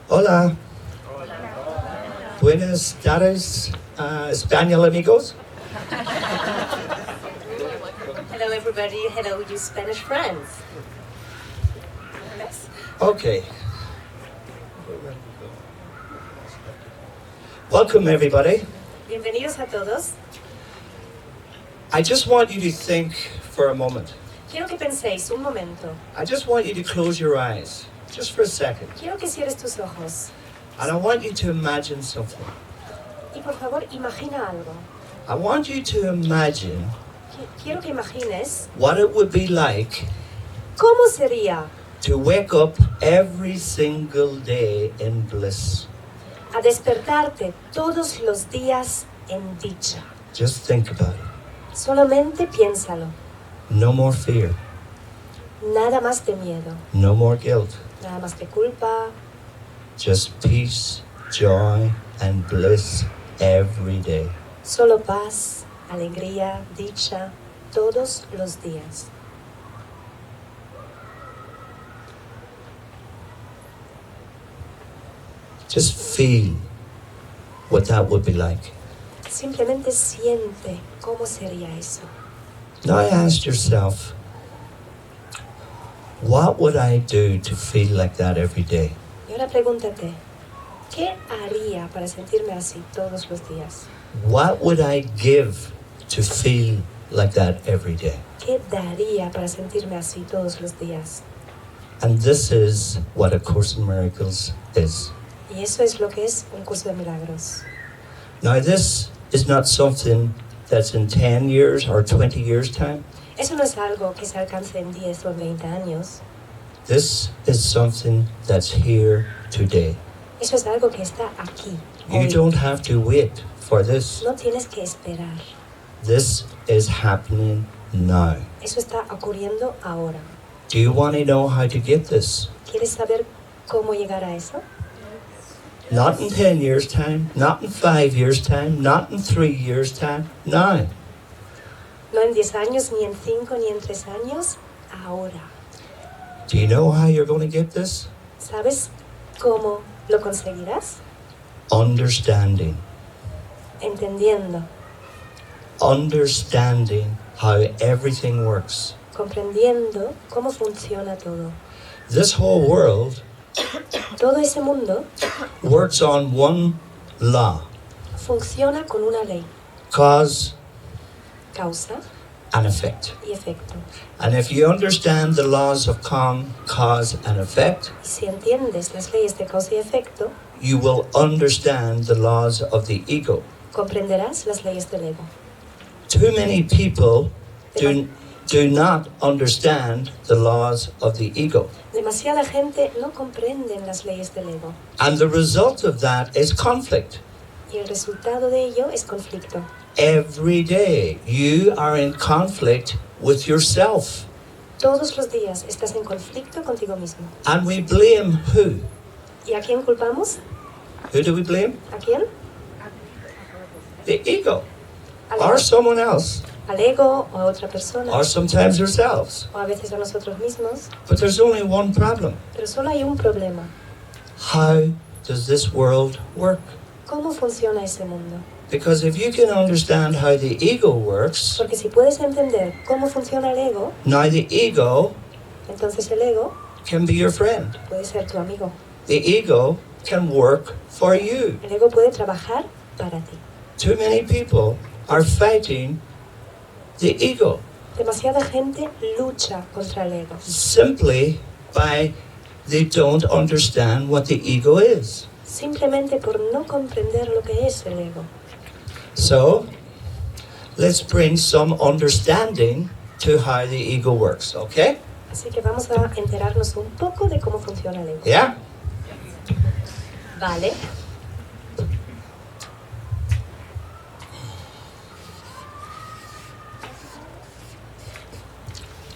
Hola. Buenas tardes, español amigos. Hello everybody, hello you Spanish friends. Yes. Okay. Welcome everybody. Bienvenidos a todos. I just want you to think for a moment. Quiero que penséis un momento. I just want you to close your eyes, just for a second. Quiero que cierres tus ojos. And I want you to imagine something. Y por favor, imagina algo. I want you to imagine Quiero que imagines what it would be like cómo sería to wake up every single day in bliss. a despertarte todos los días en dicha. Just think about it. Solamente piénsalo. No more fear. Nada más de miedo. No more guilt. Nada más de culpa. Just peace, joy, and bliss every day. Solo paz, alegría, dicha, todos los días. Just feel what that would be like. Simplemente siente cómo sería eso. Now ask yourself, what would I do to feel like that every day? Y ahora pregúntate, ¿qué haría para sentirme así todos los días? What would I give to feel like that every day? ¿Qué daría para sentirme así todos los días? And this is what A Course in Miracles is. Y eso es lo que es un curso de milagros. Now this is not something that's in 10 years or 20 years time. Eso no es algo que se alcance en 10 o en 20 años. This is something that's here today. Eso es algo que está aquí, You hoy. don't have to wait for this. No tienes que esperar. This is happening now. Eso está ocurriendo ahora. Do you want to know how to get this? ¿Quieres saber cómo llegar a eso? Not in 10 years' time, not in 5 years' time, not in 3 years' time, now. No en 10 años, ni en 5, ni en 3 años, ahora. Do you know how you're going to get this? ¿Sabes cómo lo conseguirás? Understanding. Entendiendo, Understanding how everything works. comprendiendo cómo funciona todo. This whole world Todo ese mundo works on one law. funciona con una ley, Cause causa and effect. y efecto. And if you understand the laws of cause and effect, Y si entiendes las leyes de causa y efecto, you will understand the laws of the ego. comprenderás las leyes del ego. Too many people do not understand the laws of the ego. Demasiada gente no comprende las leyes del ego. And the result of that is conflict. Y el resultado de ello es conflicto. Every day you are in conflict with yourself. Todos los días estás en conflicto contigo mismo. And we blame who? ¿Y a quién culpamos? Who do we blame? ¿A quién? The ego. Al Or ego, someone else. al ego o a otra persona. Or sometimes ourselves. O a veces a nosotros mismos. But there's only one problem. Pero solo hay un problema. How does this world work? ¿Cómo funciona ese mundo? Because if you can understand how the ego works, Porque si puedes entender cómo funciona el ego, now the ego entonces el ego can be your friend. puede ser tu amigo. The ego can work for you. El ego puede trabajar para ti. Too many people are fighting the ego Demasiada gente lucha contra el ego. simply by they don't understand what the ego is. Simplemente por no comprender lo que es el ego. So, let's bring some understanding to how the ego works, okay? Así que vamos a enterarnos un poco de cómo funciona el ego. Yeah? Vale.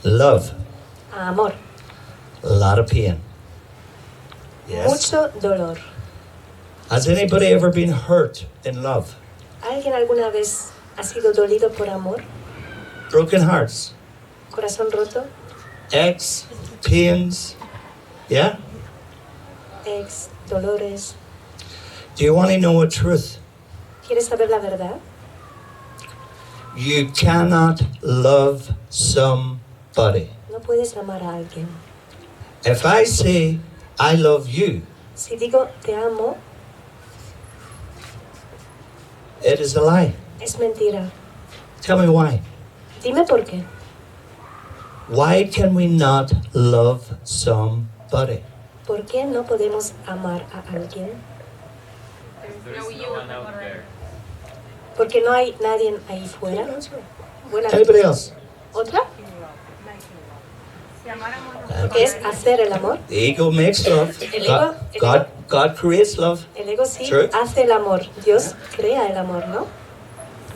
Love, Amor. a lot of pain. Yes? Mucho dolor. Has anybody ever been hurt in love? ¿Alguien alguna vez ha sido dolido por amor? Broken hearts, ¿Corazón roto? aches, pains, yeah? Ex, dolores. Do you want to know a truth? ¿Quieres saber la verdad? You cannot love somebody. No puedes amar a alguien. If I say, I love you, Si digo te amo, it is a lie. es mentira. Tell me why. Dime por qué. Why can we not love somebody? ¿Por qué no podemos amar a alguien? Porque no hay nadie ahí fuera. Buena Anybody else? ¿Otra? Porque es hacer el amor. The ego makes love. El ego, God creates love. El ego sí True. hace el amor. Dios crea el amor, ¿no?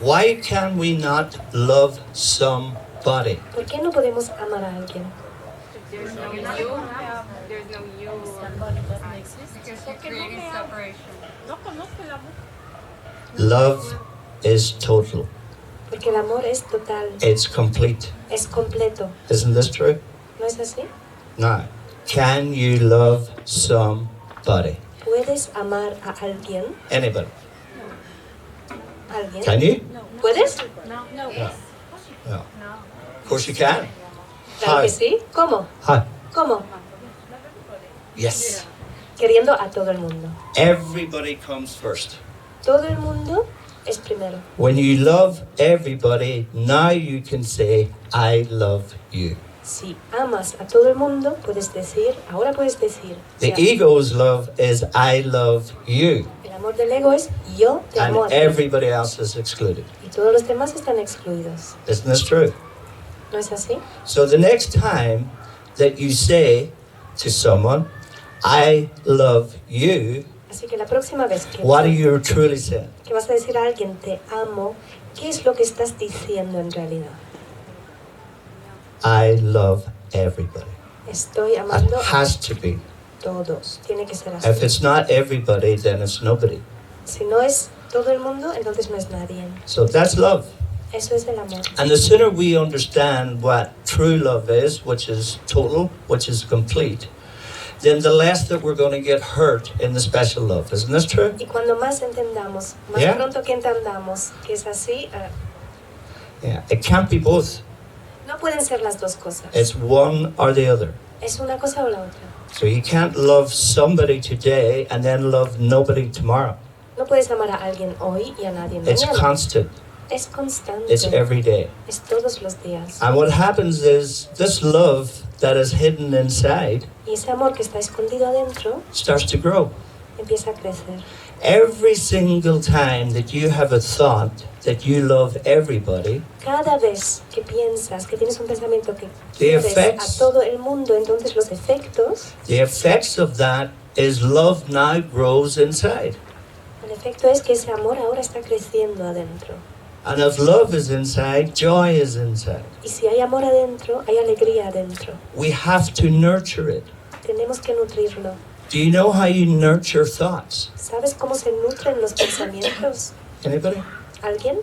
Why can we not love somebody? ¿Por qué no podemos amar a alguien? There's no you. There's no you. Because you're creating separation. Love is total. Porque el amor es total, It's complete. es completo. Isn't this true? ¿No es así? Now, can you love somebody? ¿Puedes amar a alguien? Anybody? ¿Alguien? Can you? ¿Puedes? No. No. Of course you can. Claro How? que sí. ¿Cómo? How? ¿Cómo? Yes. Queriendo a todo el mundo. Everybody comes first. Todo el mundo es primero. When you love everybody, now you can say, I love you. Si amas a todo el mundo, ahora puedes decir, The o sea, ego's love is, I love you. el amor del ego es yo te amo a And ti. everybody else is excluded. Y todos los demás están excluidos. Isn't this true? ¿No es así? So the next time that you say to someone, I love you, Así que la próxima vez what are you truly saying? que vas a decir a alguien te amo, ¿qué es lo que estás diciendo en realidad? I love everybody. Estoy That amando a has to be. todos. Tiene que ser If así. it's not everybody, then it's nobody. Si no es todo el mundo, entonces no es nadie. So that's love. Eso es el amor. And the sooner we understand what true love is, which is total, which is complete, then the less that we're going to get hurt in the special love. Isn't this true? Y cuando más entendamos, más Yeah. pronto que entendamos que es así, Yeah. It can't be both. no pueden ser las dos cosas. It's one or the other. Es una cosa o la otra. So you can't love somebody today and then love nobody tomorrow. No puedes amar a alguien hoy y a nadie It's mañana. constant. Es constante. It's every day. Es todos los días. And what happens is this love that is hidden inside Y ese amor que está escondido adentro starts to grow. empieza a crecer. Every single time that you have a thought that you love everybody, Cada vez que piensas, que tienes un pensamiento que The quieres effects- a todo el mundo, entonces los efectos, the effects of that is love now grows inside. el efecto es que ese amor ahora está creciendo adentro. And if love is inside, joy is inside. Y si hay amor adentro, hay alegría adentro. We have to nurture it. Tenemos que nutrirlo. Do you know how you nurture thoughts? ¿Sabes cómo se nutren los pensamientos? Anybody? ¿Alguien?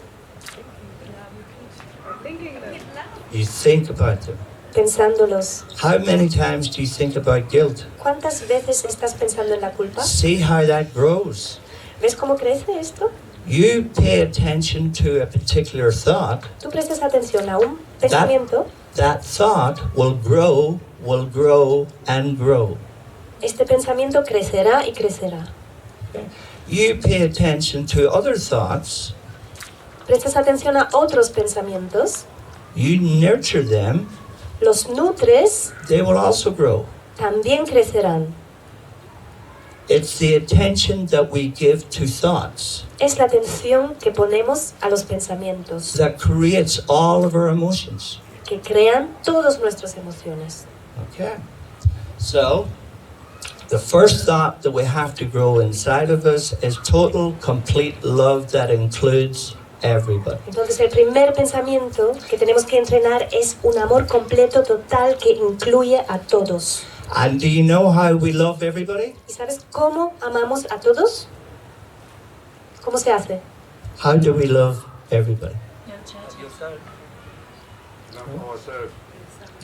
You think about them. Pensándolos. How many times do you think about guilt? ¿Cuántas veces estás pensando en la culpa? See how that grows. ¿Ves cómo crece esto? You pay attention to a particular thought, Tú prestas atención a un pensamiento, that thought will grow, and grow. este pensamiento crecerá y crecerá. You pay attention to other thoughts, Prestas atención a otros pensamientos, you nurture them, los nutres, they will also grow. también crecerán. It's the attention that we give to thoughts Es la atención que ponemos a los pensamientos, that creates all of our emotions. que crean todas nuestras emociones. Okay. So, the first thought that we have to grow inside of us is total, complete love that includes everybody. Entonces el primer pensamiento que tenemos que entrenar es un amor completo, total, que incluye a todos. And do you know how we love everybody? ¿Y sabes cómo amamos a todos? ¿Cómo se hace? How do we love everybody?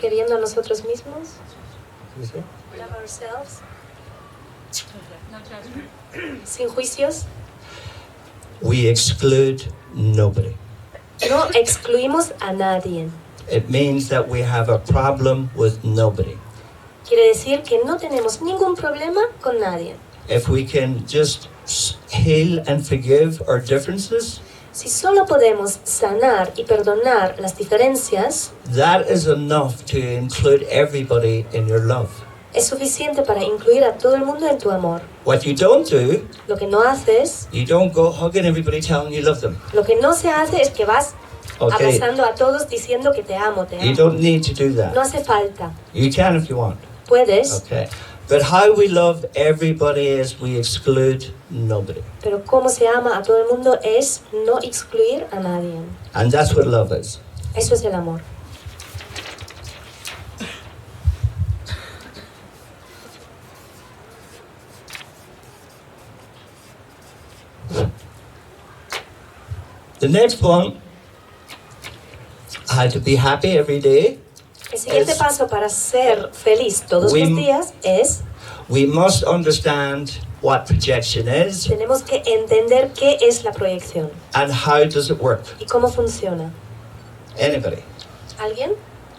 Queriendo a nosotros mismos. You see? Love ourselves. Sin juicios. We exclude nobody. No excluimos a nadie. It means that we have a problem with nobody. Quiere decir que no tenemos ningún problema con nadie. If we can just heal and forgive our differences, Si solo podemos sanar y perdonar las diferencias, that is enough to include everybody in your love. es suficiente para incluir a todo el mundo en tu amor. What you don't do, Lo que no haces, you don't go hugging everybody telling you love them. lo que no se hace es que vas Okay, abrazando a todos diciendo que te amo, te you amo. don't need to do No that. hace falta. You can if you want. Puedes, Okay. But how we love everybody is we exclude nobody. pero cómo se ama a todo el mundo es no excluir a nadie. And that's what love is. Eso es el amor. The next one, how to be happy every day. El siguiente Es- paso para ser feliz todos We- los días es, We must understand what projection is tenemos que entender qué es la proyección and how does it work. y cómo funciona. Anybody? ¿Alguien?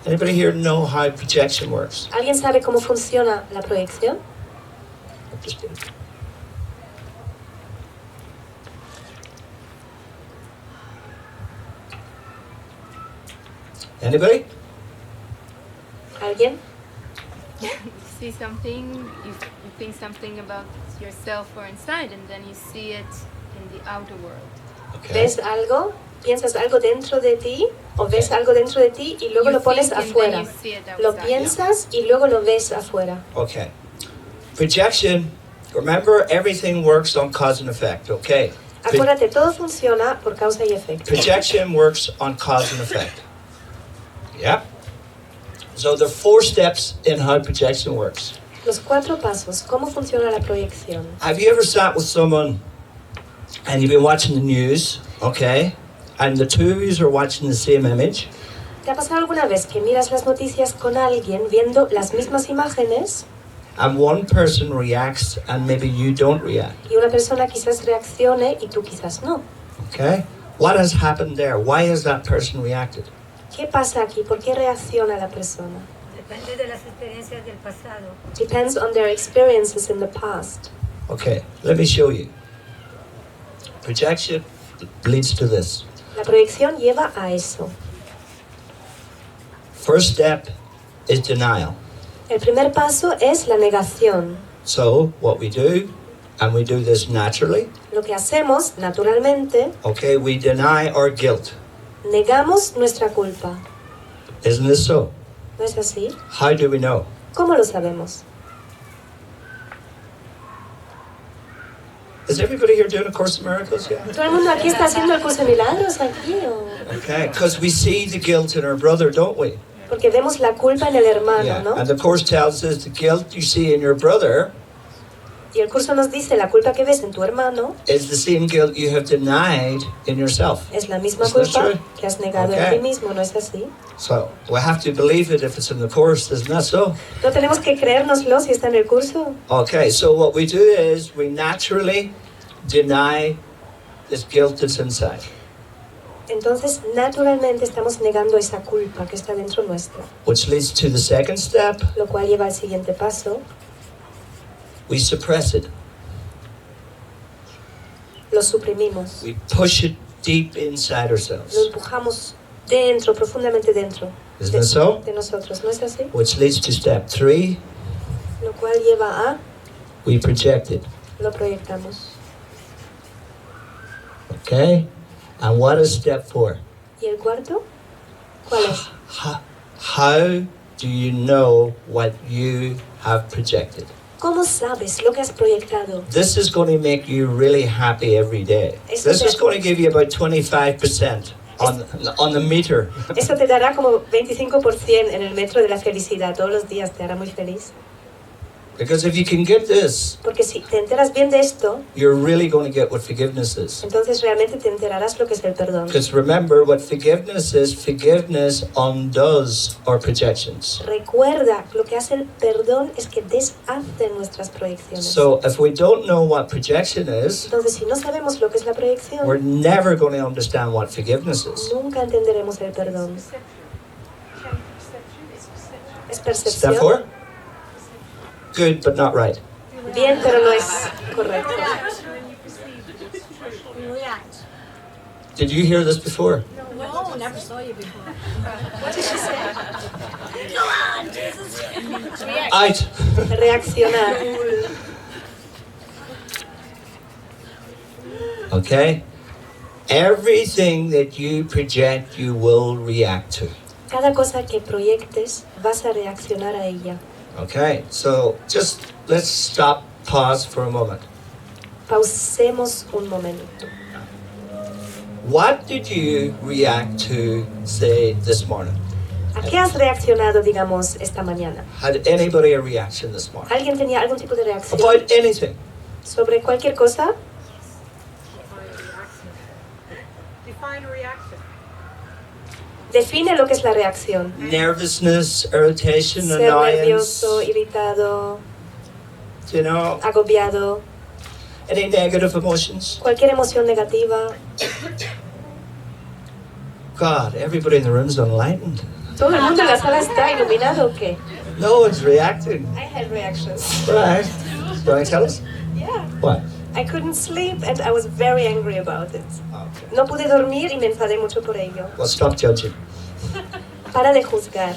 Anybody here know how projection works? ¿Alguien sabe cómo funciona la proyección? Just kidding. Anybody? ¿Alguien? You see something, you think something about yourself or inside, and then you see it in the outer world. Okay. ¿Ves algo? ¿Piensas algo dentro de ti? ¿O ves algo dentro de ti y luego You lo pones think and afuera? then you see it Lo outside. piensas y luego lo ves afuera. Okay. Projection, remember everything works on cause and effect, okay? Acuérdate, todo funciona por causa y efecto. Projection works on cause and effect. Yeah? So there are 4 steps in how projection works. Los 4 pasos, ¿cómo funciona la proyección? Have you ever sat with someone and you've been watching the news, okay? And the two of you are watching the same image, ¿Te ha pasado alguna vez que miras las noticias con alguien viendo las mismas imágenes and one person reacts and maybe you don't react, y una persona quizás reaccione y tú quizás no? okay? What has happened there? Why has that person reacted? ¿Qué pasa aquí? ¿Por qué reacciona la persona? Depende de las experiencias del pasado. Depends on their experiences in the past. Okay, let me show you. Projection leads to this. La proyección lleva a eso. First step is denial. El primer paso es la negación. So what we do, and we do this naturally, Lo que hacemos, naturalmente, okay, we deny our guilt. negamos nuestra culpa. Isn't this so? ¿No es así? How do we know? ¿Cómo lo sabemos? Is everybody here doing a Course in Miracles yet? ¿Todo el mundo aquí está haciendo el curso de milagros aquí? ¿O? Okay, because we see the guilt in our brother, don't we? Porque vemos la culpa en el hermano, Yeah, ¿no? and the Course tells us the guilt you see in your brother Y el curso nos dice la culpa que ves en tu hermano is the same guilt you have denied in yourself. es la misma Isn't that culpa true? que has negado en Okay. ti mismo, ¿no es así? So we have to believe it if it's in the Course, isn't that so? No tenemos que creérnoslo si está en el curso. Okay, so what we do is we naturally deny this guilt that's inside. Entonces, naturalmente estamos negando esa culpa que está dentro nuestra, Which leads to the second step, lo cual lleva al siguiente paso, we suppress it. lo suprimimos, We push it deep inside lo ourselves. empujamos dentro, profundamente dentro Isn't that so? de nosotros, ¿no es así? Which leads to step 3, Lo cual lleva a, we project it. lo proyectamos. Okay? And what is step 4? ¿Y el cuarto? ¿Cuál es? How do you know what you have projected? ¿Cómo sabes lo que has proyectado? This is going to make you really happy every day. Eso This te- is going to give you about 25% on the meter. Eso te dará como 25% en el metro de la felicidad. Todos los días te hará muy feliz. Because if you can get this, Porque si te enteras bien de esto, you're really going to get what forgiveness is. entonces realmente te enterarás lo que es el perdón. Because remember, what forgiveness undoes our projections. Recuerda, lo que hace el perdón es que deshace nuestras proyecciones. So if we don't know what projection is, Entonces, si no sabemos lo que es la proyección, we're never going to understand what forgiveness is. nunca entenderemos el perdón. Es Step percepción. 4? Good, but not right. Bien, pero no es correcto. Did you hear this before? No, never saw you before. What did she say? Out. Reaccionar. Okay? Everything that you project, you will react to. Cada cosa que proyectes, vas a reaccionar a ella. Okay? So just let's stop, pause for a moment. Pausemos un momento. What did you react to, say, this morning? ¿A qué has reaccionado, digamos, esta mañana? Had anybody a reaction this morning? ¿Alguien tenía algún tipo de reacción About anything? sobre cualquier cosa? Define reaction. Define lo que es la reacción. Nervousness, irritation, Ser annoyance, nervioso, irritado, you know, agobiado, any negative emotions? cualquier emoción negativa. God, everybody in the room's enlightened. ¿Todo el mundo en la sala está iluminado o qué? No one's reacting. I had reactions. Right. You want to tell us? Yeah. What? I couldn't sleep and I was very angry about it. Okay. No pude dormir y me enfadé mucho por ello. Well, stop judging. Para de juzgar.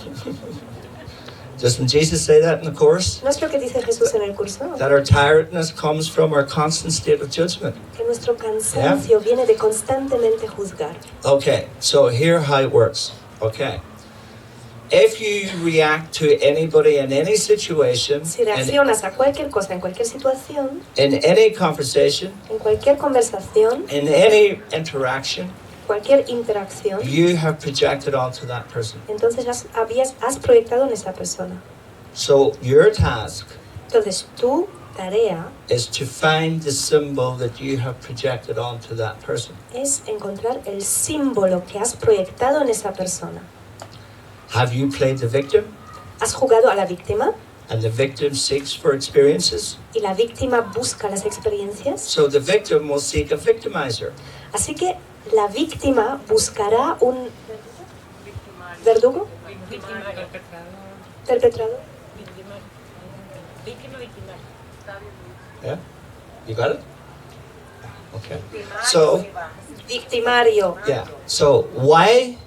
Doesn't Jesus say that in the chorus? ¿No es lo que dice Jesús en el curso? That our tiredness comes from our constant state of judgment. Que nuestro cansancio viene de constantemente juzgar. Okay, so here how it works. Okay. If you react to anybody in any situation, Si reaccionas a cualquier cosa, en cualquier situación, in any conversation, en cualquier conversación, in any interaction, cualquier interacción, you have projected onto that person. entonces has proyectado en esa persona. So your task Entonces tu tarea is to find the symbol that you have projected onto that person. es encontrar el símbolo que has proyectado en esa persona. Have you played the victim? ¿Has jugado a la víctima? And the victim seeks for experiences? Y la víctima busca las experiencias. So the victim will seek a victimizer. Así que la víctima buscará un verdugo, perpetrador. Yeah? You got it? Okay. So, Victimario. yeah. So why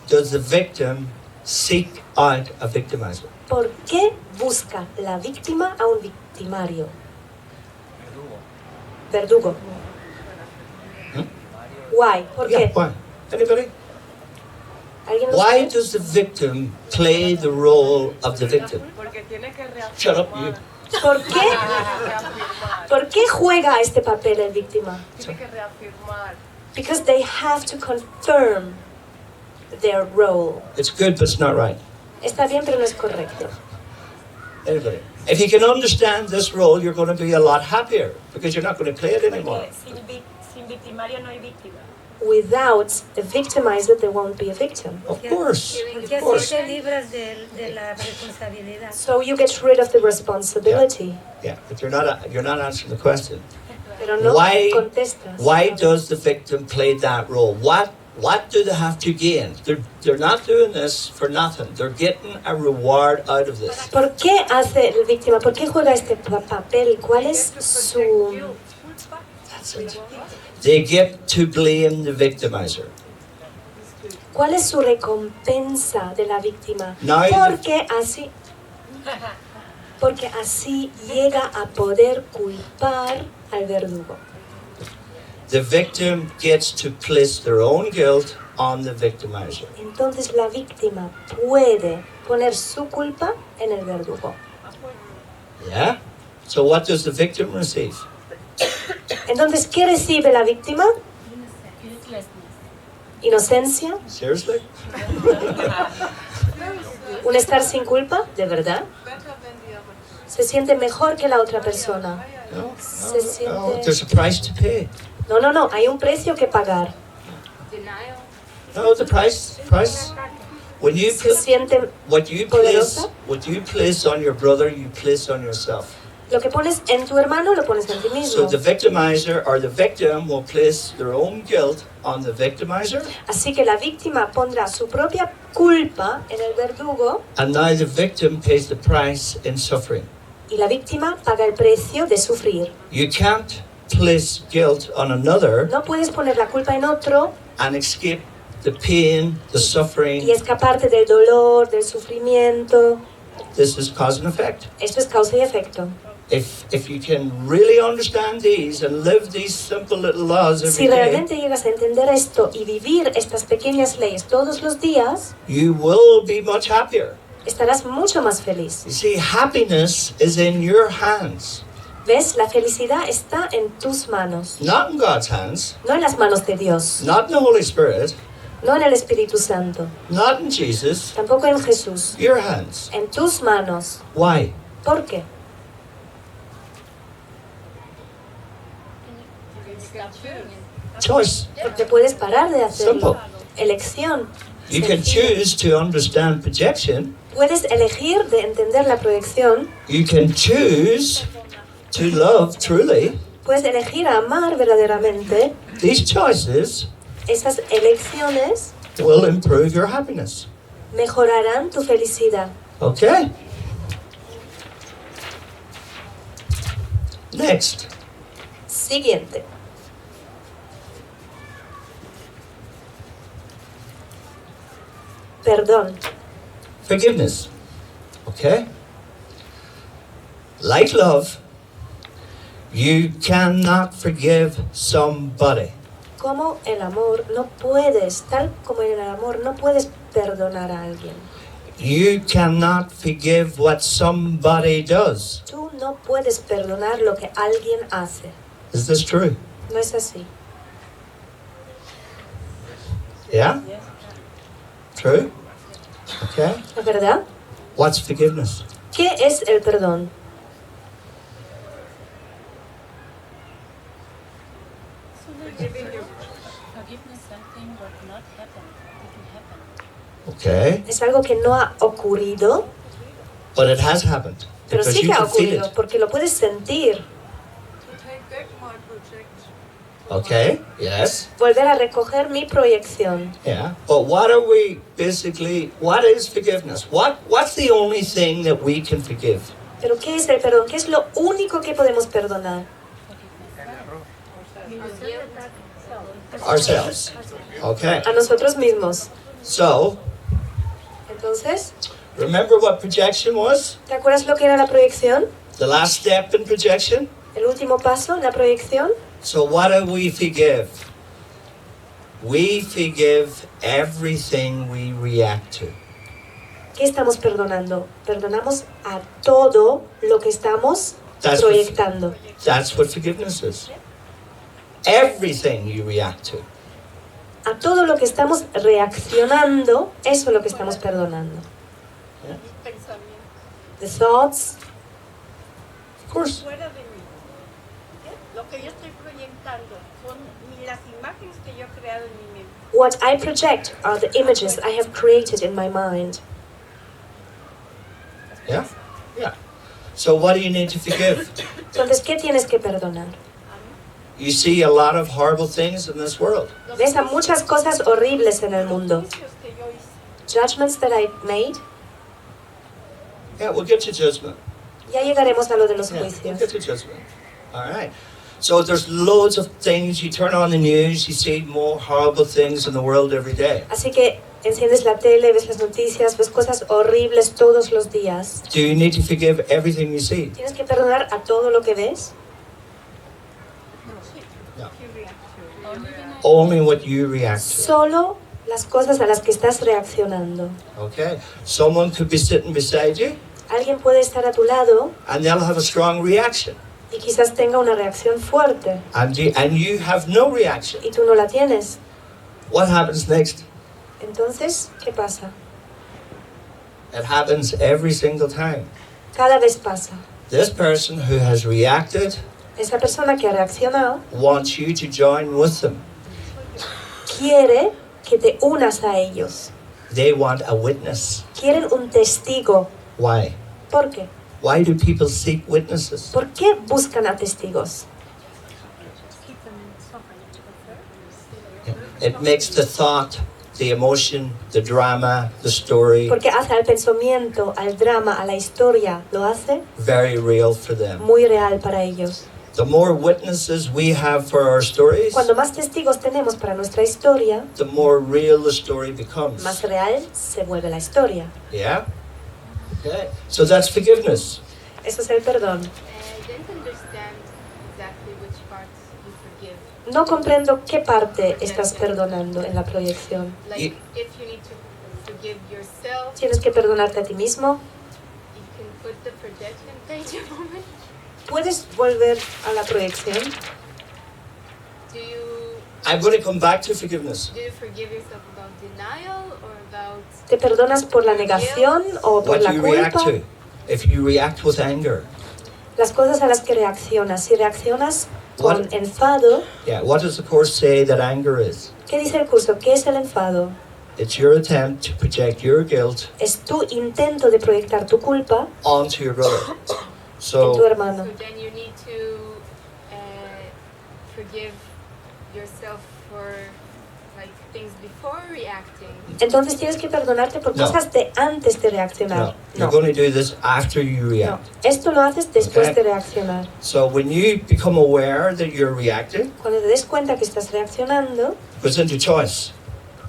does the victim seek out a victimizer? ¿Por qué busca la víctima a un victimario? Verdugo. Why? ¿Por Yeah, qué? why? Anybody? ¿Alguien lo Why sabe? does the victim play the role of the victim? Porque tiene que reaccionar. Shut up, you. ¿Por qué? ¿Por qué juega este papel el víctima? Tiene que reafirmar. Because they have to confirm their role. It's good, but it's not right. Está bien, pero no es correcto. Anybody? If you can understand this role, you're going to be a lot happier because you're not going to play it anymore. Sin victimario no hay víctima. Without a victimizer, there won't be a victim. Of course, Porque of así course. te libras de la responsabilidad. So you get rid of the responsibility. Yeah, but you're not answering the question. Pero no Why- contestas. Why does the victim play that role? What do they have to gain? They're not doing this for nothing. They're getting a reward out of this. ¿Por qué hace el víctima? ¿Por qué juega este papel? ¿Cuál es su... That's it. They get to blame the victimizer. ¿Cuál es su recompensa de la víctima? No, Porque así llega a poder culpar al verdugo. The victim gets to place their own guilt on the victimizer. Entonces la víctima puede poner su culpa en el verdugo. Yeah? So what does the victim receive? Entonces, ¿qué recibe la víctima? Inocencia, Seriously? un estar sin culpa, ¿de verdad? Se siente mejor que la otra persona. No, Se siente... no, there's a price to pay. No, hay un precio que pagar. Denial. No, the price. When you Se siente what you place on your brother, you place on yourself. lo que pones en tu hermano, lo pones en ti So mismo. the victimizer or the victim will place their own guilt on the victimizer, Así que la víctima pondrá su propia culpa en el verdugo and now the victim pays the price in suffering. y la víctima paga el precio de sufrir. You can't place guilt on another No puedes poner la culpa en otro and escape the pain, the suffering. y escaparte del dolor, del sufrimiento. This is cause and effect. Esto es causa y efecto. If you can really understand these and live these simple little laws every Si day, realmente llegas a entender esto y vivir estas pequeñas leyes todos los días, you will be much happier. estarás mucho más feliz. You see, happiness is in your hands, ¿Ves? La felicidad está en tus manos, not in God's hands, no en las manos de Dios, not in the Holy Spirit, no en el Espíritu Santo, not in Jesus, tampoco en Jesús, your hands. en tus manos. Why? ¿Por qué? Choice. Porque puedes parar de hacerlo. Simple. Elección. You can Sencillo. choose to understand projection. Puedes elegir de entender la proyección. You can choose to love truly. Puedes elegir a amar verdaderamente. These choices Esas elecciones will improve your happiness. mejorarán tu felicidad. Okay? Next. Siguiente. Perdón. Forgiveness. Okay? Like love, you cannot forgive somebody. Como el amor no puedes, tal como en el amor no puedes perdonar a alguien. You cannot forgive what somebody does. Tú no puedes perdonar lo que alguien hace. Is this true? No es así. Yeah? True? Okay. ¿Es verdad? What's forgiveness? ¿Qué es el perdón? Forgiveness something what not happen, didn't happen. Okay. Es algo que no ha ocurrido, But it has happened. pero Because sí you que ha can feel ocurrido, it. porque lo puedes sentir. Okay. Yes. Volver a recoger mi proyección. Yeah. But what are we basically, what is forgiveness? What's the only thing that we can forgive? Pero ¿qué es el perdón? ¿Qué es lo único que podemos perdonar? Ourselves. Okay. A nosotros mismos. So, Entonces, remember what projection was? ¿te acuerdas lo que era la proyección? The last step in projection? El último paso en la proyección. So what do we forgive? We forgive everything we react to. ¿Qué estamos perdonando? Perdonamos a todo lo que estamos That's proyectando. That's what forgiveness is. Everything you react to. A todo lo que estamos reaccionando, eso es lo que estamos perdonando. The thoughts, Of course. Fuera de mí. Lo que yo estoy proyectando son las imágenes que yo he creado en mi mente. what I project are the images I have created in my mind. Yeah? Yeah. So what do you need to forgive? Entonces, ¿qué tienes que perdonar? You see a lot of horrible things in this world. Ves a muchas cosas horribles en el mundo. Juicios que yo hice. Judgments that I made. Yeah, we'll get to judgment. Ya llegaremos a lo de los Yeah, we'll juicios. get to judgment. All right. So there's loads of things. You turn on the news, you see more horrible things in the world every day. Así que enciendes la tele, ves las noticias, ves cosas horribles todos los días. Do you need to forgive everything you see? ¿Tienes que perdonar a todo lo que ves? No. ¿Qué reacción? Only what you react to. Solo las cosas a las que estás reaccionando. Okay. Someone could be sitting beside you, Alguien puede estar a tu lado and they'll have a strong reaction, y quizás tenga una reacción fuerte and you have no reaction. y tú no la tienes. What happens next? Entonces, ¿qué pasa? It happens every single time. Cada vez pasa. This person who has reacted Esa persona que ha reaccionado wants you to join with them. quiere que te unas a ellos. They want a witness. Quieren un testigo. Why? ¿Por qué? Why do people seek witnesses? ¿Por qué buscan a testigos? It makes the thought, the emotion, the drama, the story Porque hace al pensamiento, al drama, a la historia, lo hace very real for them. muy real para ellos. The more witnesses we have for our stories, Cuando más testigos tenemos para nuestra historia, the more real the story becomes. más real se vuelve la historia. Yeah? Okay. So that's forgiveness. Eso es el perdón. I didn't understand exactly which parts you forgive. No comprendo qué parte estás perdonando en la proyección. Like, if you need to forgive yourself, Tienes que perdonarte a ti mismo. you can put the projection page a moment. Puedes volver a la proyección. Do you I'm going to come back to forgiveness. forgive yourself about denial or about ¿Te perdonas por la negación o por What la you react culpa? to. If you react with anger, Las cosas a las que reaccionas. Si reaccionas con What? enfado, yeah, what does the Course say that anger is? ¿qué dice el curso? ¿Qué es el enfado? It's your attempt to project your guilt Es tu intento de proyectar tu culpa onto your brother. en tu So, hermano. so then you need to forgive yourself for like things before reacting. Entonces tienes que perdonarte por No. cosas de antes de no, reaccionar. you're going to do this after you No. react. Esto lo haces después Okay. de reaccionar. So when you become aware that you're reacting, Cuando te des cuenta que estás reaccionando, it goes into choice.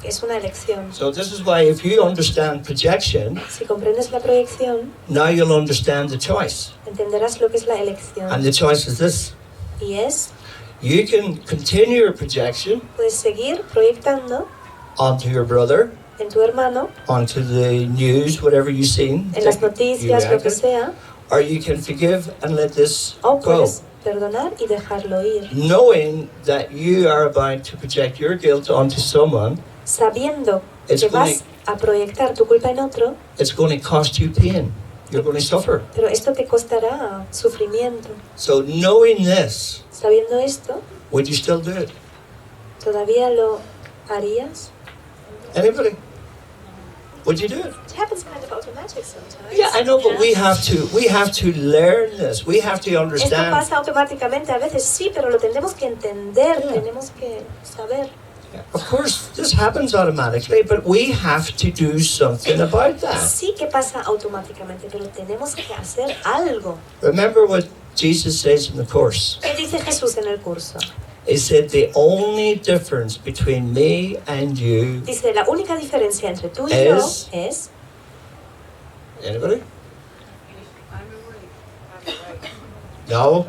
es una elección. So this is why if you understand projection, Si comprendes la proyección, now you'll understand the choice. entenderás lo que es la elección. And the choice is this. Y es, You can continue your projection puedes seguir proyectando onto your brother, en tu hermano, onto the news, whatever you've seen, en las that you noticias, lo que reacted, sea, or you can forgive and let this o go, puedes perdonar y dejarlo ir, knowing that you are about to project your guilt onto someone. sabiendo It's que going vas a proyectar tu culpa en otro, It's going to cost you pain. You're going to suffer. pero esto te costará sufrimiento. So knowing this, Sabiendo esto, would you still do it? ¿todavía lo harías? Anybody? Would you do it? It happens kind of automatic sometimes. Yeah, I know, but we have to learn this. We have to Esto understand. pasa automáticamente a veces, sí, pero lo tenemos que entender, Yeah. tenemos que saber. Of course, this happens automatically, but we have to do something about that. Sí que pasa automáticamente, pero tenemos que hacer algo. Remember what Jesus says in the Course. ¿Qué dice Jesús en el curso? He said, the only difference between me and you, Dice, la única diferencia entre tú y yo Es- es... anybody? No?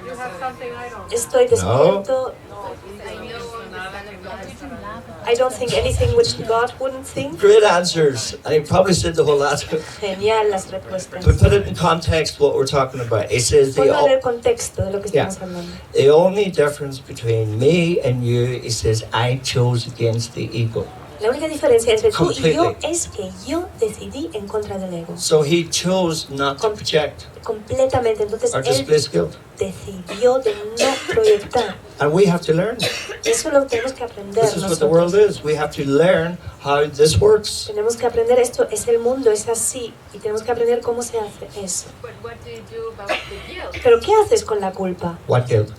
You have something I don't. Estoy despierto. I know I'm the son of God. I don't think anything which God wouldn't think. Great answers. And he probably said the whole lot. Genial las respuestas. But put it in context what we're talking about. He says Ponlo en el contexto de lo que Yeah. estamos hablando. the only difference between me and you, he says, I chose against the ego. La única diferencia entre tú y yo Completely. es que yo decidí en contra del ego. So he chose not to project Completamente. Entonces or él displace guilt. decidió de no proyectar. And we have to learn. Eso lo tenemos que aprender This is what the world nosotros. is. We have to learn how this works. Tenemos que aprender esto, es el mundo, es así. Y tenemos que aprender cómo se hace eso. But what do you do about the guilt Pero ¿qué haces con la culpa? What guilt?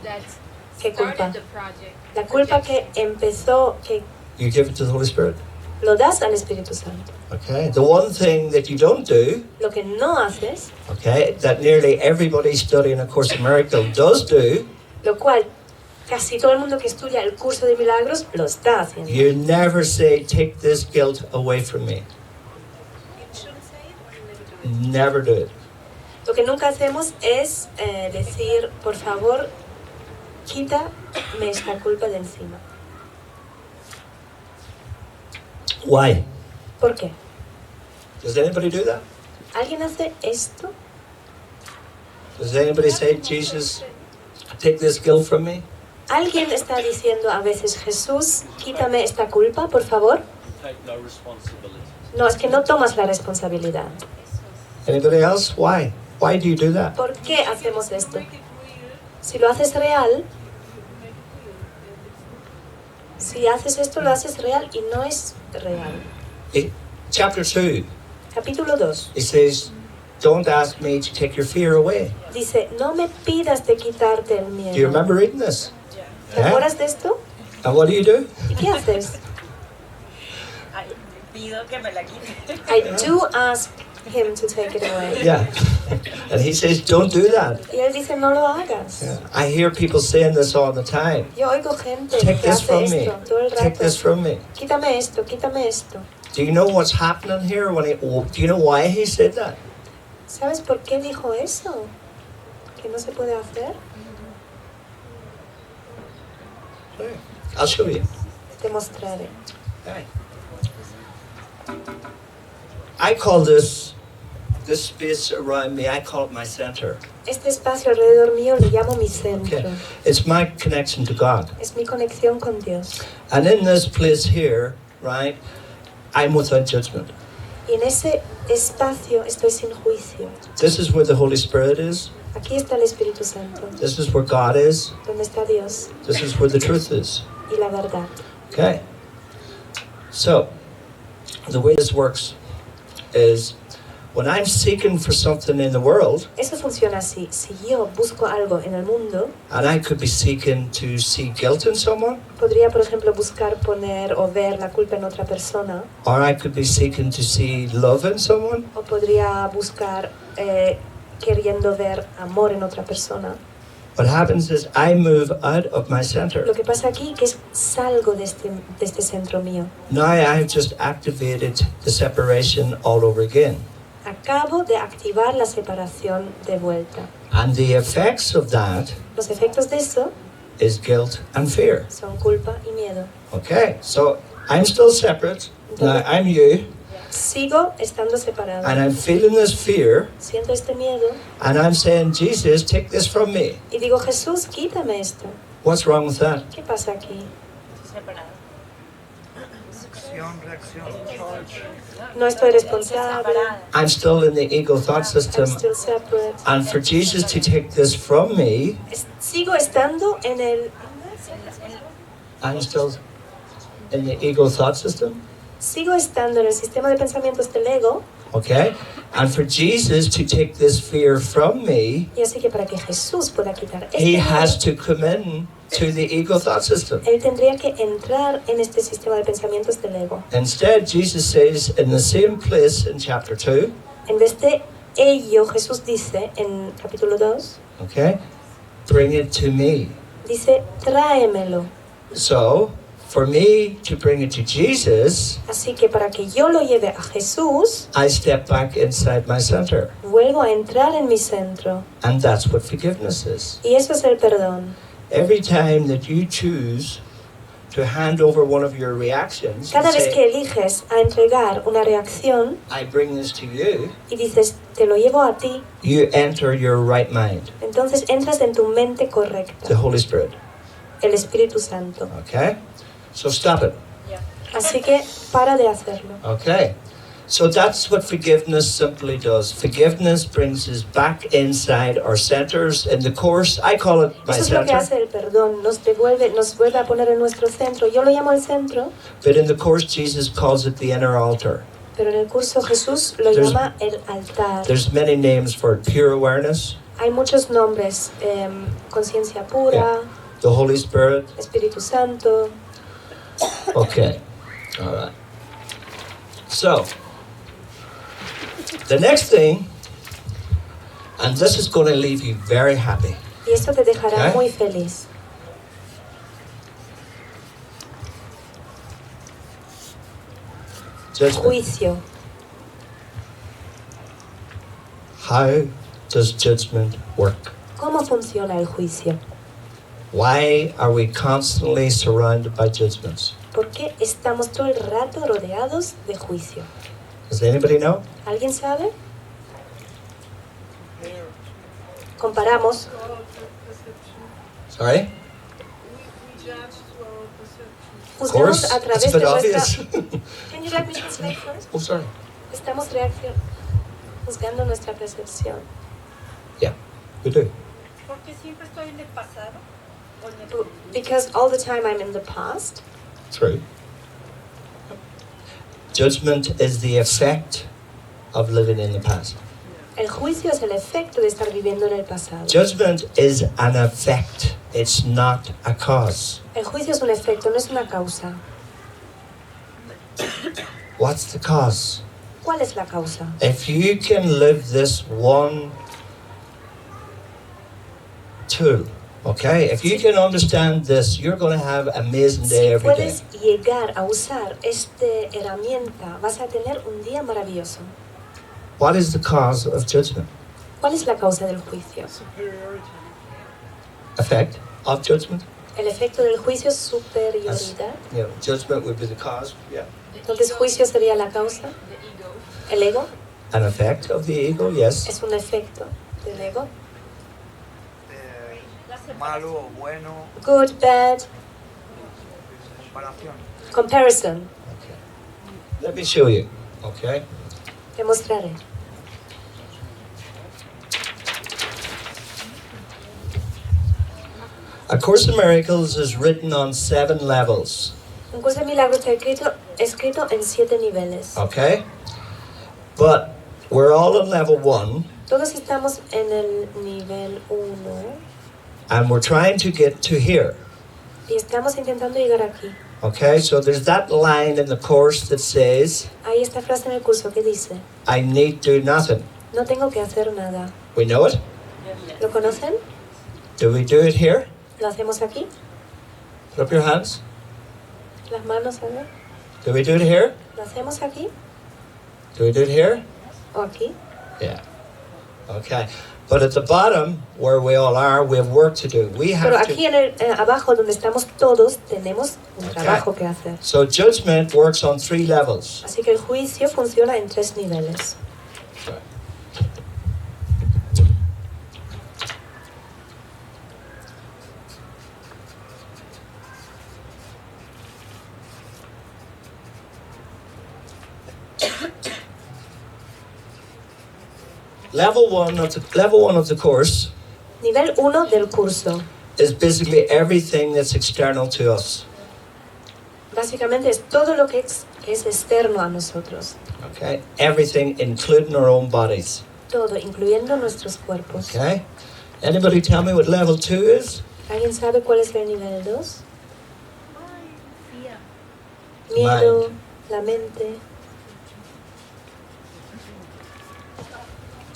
that ¿Qué culpa? started the project? La culpa que empezó, que You give it to the Holy Spirit. lo das al Espíritu Santo. Okay? The one thing that you don't do, Lo que no haces, okay, that nearly everybody studying A Course in Miracles does do, lo cual casi todo el mundo que estudia el curso de milagros lo está haciendo. you never say, take this guilt away from me. Never do it. Lo que nunca hacemos es decir, por favor, quítame esta culpa de encima. Why? ¿Por qué? Does anybody do that? ¿Alguien hace esto? Does anybody say, Jesus, take this guilt from me? ¿Alguien está diciendo a veces, Jesús, quítame esta culpa, por favor? Take no responsibility. No, es que no tomas la responsabilidad. Anybody else? Why? Why do you do that? ¿Por qué hacemos esto? Si lo haces real, si haces esto, lo haces real y no es real. Chapter 2, Capítulo 2. it says, don't ask me to take your fear away. Dice, no me pidas de quitarte el Do you miedo. remember reading this? ¿Te acuerdas de esto? And what do you do? ¿Y qué haces? Ay, pido que me la quite. I do ask him to take it away. Yeah. And he says, don't do that. Y él dice, no lo hagas. Yeah. I hear people saying this all the time. Yo oigo gente Take que this hace from me. esto todo el Take rato. this from me. Quítame esto, quítame esto. Do you know what's happening here? Do you know why he said that? ¿Sabes por qué dijo eso? ¿Que no se puede hacer? I'll show you. Te mostraré. Okay. I call this space around me, I call it my center. Este espacio alrededor mío le llamo mi Okay. centro. It's my connection to God. Es mi conexión con Dios. And in this place here, right, I'm without judgment. Y en ese espacio estoy sin juicio. This is where the Holy Spirit is. Aquí está el Espíritu Santo. This is where God is. Donde está Dios This is where the truth is. y la verdad. Okay. So, the way this works is when I'm seeking for something in the world, Eso funciona así. Si yo busco algo en el mundo, and I could be seeking to see guilt in someone, podría, por ejemplo, buscar poner o ver la culpa en otra persona, or I could be seeking to see love in someone, o podría buscar queriendo ver amor en otra persona. what happens is I move out of my center. Lo que pasa aquí que es salgo de este centro mío. Now I have just activated the separation all over again. Acabo de activar la separación de vuelta. And the effects of that Los efectos de eso is guilt and fear. son culpa y miedo. Okay, so I'm still separate. Now I'm you, Sigo estando separado. and I'm feeling this fear, Siento este miedo and I'm saying, Jesus, take this from me. y digo, Jesús, quítame esto. What's wrong with that? ¿Qué pasa aquí? Separado. No estoy responsable. I'm still in the ego thought system, I'm still separate. and for Jesus to take this from me, Sigo estando en el... I'm still in the ego thought system. Sigo estando en el sistema de pensamientos del ego. Okay? And for Jesus to take this fear from me, Y así que para que Jesús pueda quitar este he miedo, has to come in to the ego thought system. él tendría que entrar en este sistema de pensamientos del ego. Instead, Jesus says in the same place in chapter 2, En vez de ello, Jesús dice en capítulo 2, okay, bring it to me. dice, tráemelo. So, for me to bring it to Jesus, Así que para que yo lo lleve a Jesús, I step back inside my center. vuelvo a entrar en mi centro. And that's what forgiveness is. Y eso es el perdón. Every time that you choose to hand over one of your reactions, and Cada vez que say, eliges a entregar una reacción I bring this to you, y dices, te lo llevo a ti, you enter your right mind, entonces entras en tu mente the correcta, Holy Spirit. el Espíritu Santo. Okay? So stop it. Así que para de hacerlo. Okay. So that's what forgiveness simply does. Forgiveness brings us back inside our centers. In the course, I call it my Eso es lo que center. hace el perdón, nos vuelve a poner en nuestro centro. Yo lo llamo el centro, But in the course, Jesus calls it the inner altar. pero en el curso Jesús lo There's- llama el altar. There's many names for it. Pure awareness, Hay muchos nombres, conciencia pura, the Holy Spirit. Espíritu Santo. Okay. All right. So, the next thing, and this is going to leave you very happy. Y esto te dejará Okay. muy feliz. Judgment. Juicio. How does judgment work? ¿Cómo funciona el juicio? Why are we constantly surrounded by judgments? ¿Por qué estamos todo el rato rodeados de juicio? Does anybody know? ¿Alguien sabe? Comparamos. Sorry? Of Juzgamos course, a it's través a bit de obvious. nuestra... Can you let me translate first? Oh, sorry. Estamos juzgando nuestra percepción. We do. Porque siempre estoy en el pasado o en el Because all the time I'm in the past. True. Judgment is the effect of living in the past. El juicio es el efecto de estar viviendo en el pasado. Judgment is an effect. It's not a cause. El juicio es un efecto, no es una causa. What's the cause? ¿Cuál es la causa? If you can live this one tool, okay? If you can understand this, you're going to have an amazing day Si every day. puedes llegar a usar esta herramienta, vas a tener un día maravilloso. What is the cause of judgment? ¿Cuál es la causa del juicio? Effect of judgment? El efecto del juicio es superioridad. You know, judgment would be the cause, yeah. Entonces, juicio sería la causa. The ego. El ego An effect of the ego, yes. es un efecto del ego. Malo o bueno, Good, bad, comparación. comparison. Okay. Let me show you, okay? Te mostraré. A Course in Miracles is written on 7 levels, Un curso de milagros está escrito en 7 niveles. okay? But we're all on level 1, Todos estamos en el nivel 1 and we're trying to get to here, y estamos intentando llegar aquí. okay? So there's that line in the Course that says, Hay esta frase en el curso que dice, I need do nothing. no tengo que hacer nada. We know it? ¿Lo conocen? Do we do it here? ¿Lo hacemos aquí? Put up your hands. Las manos, a ver. Do we do it here? ¿Lo hacemos aquí Do we do it here? o aquí? Yeah. Okay. But at the bottom, where we all are, we have work to do. We Pero have aquí to. en abajo, donde estamos todos, tenemos un trabajo que hacer. So judgment works on 3 levels. Así que el juicio funciona en 3 niveles. Level one of the course Nivel 1 del curso. is basically everything that's external to us. Básicamente es todo lo que es externo a nosotros. Okay? Everything, including our own bodies. Todo, incluyendo nuestros cuerpos. Okay? Anybody tell me what level 2 is? ¿Alguien sabe cuál es el nivel 2? Fear. Miedo, la mente.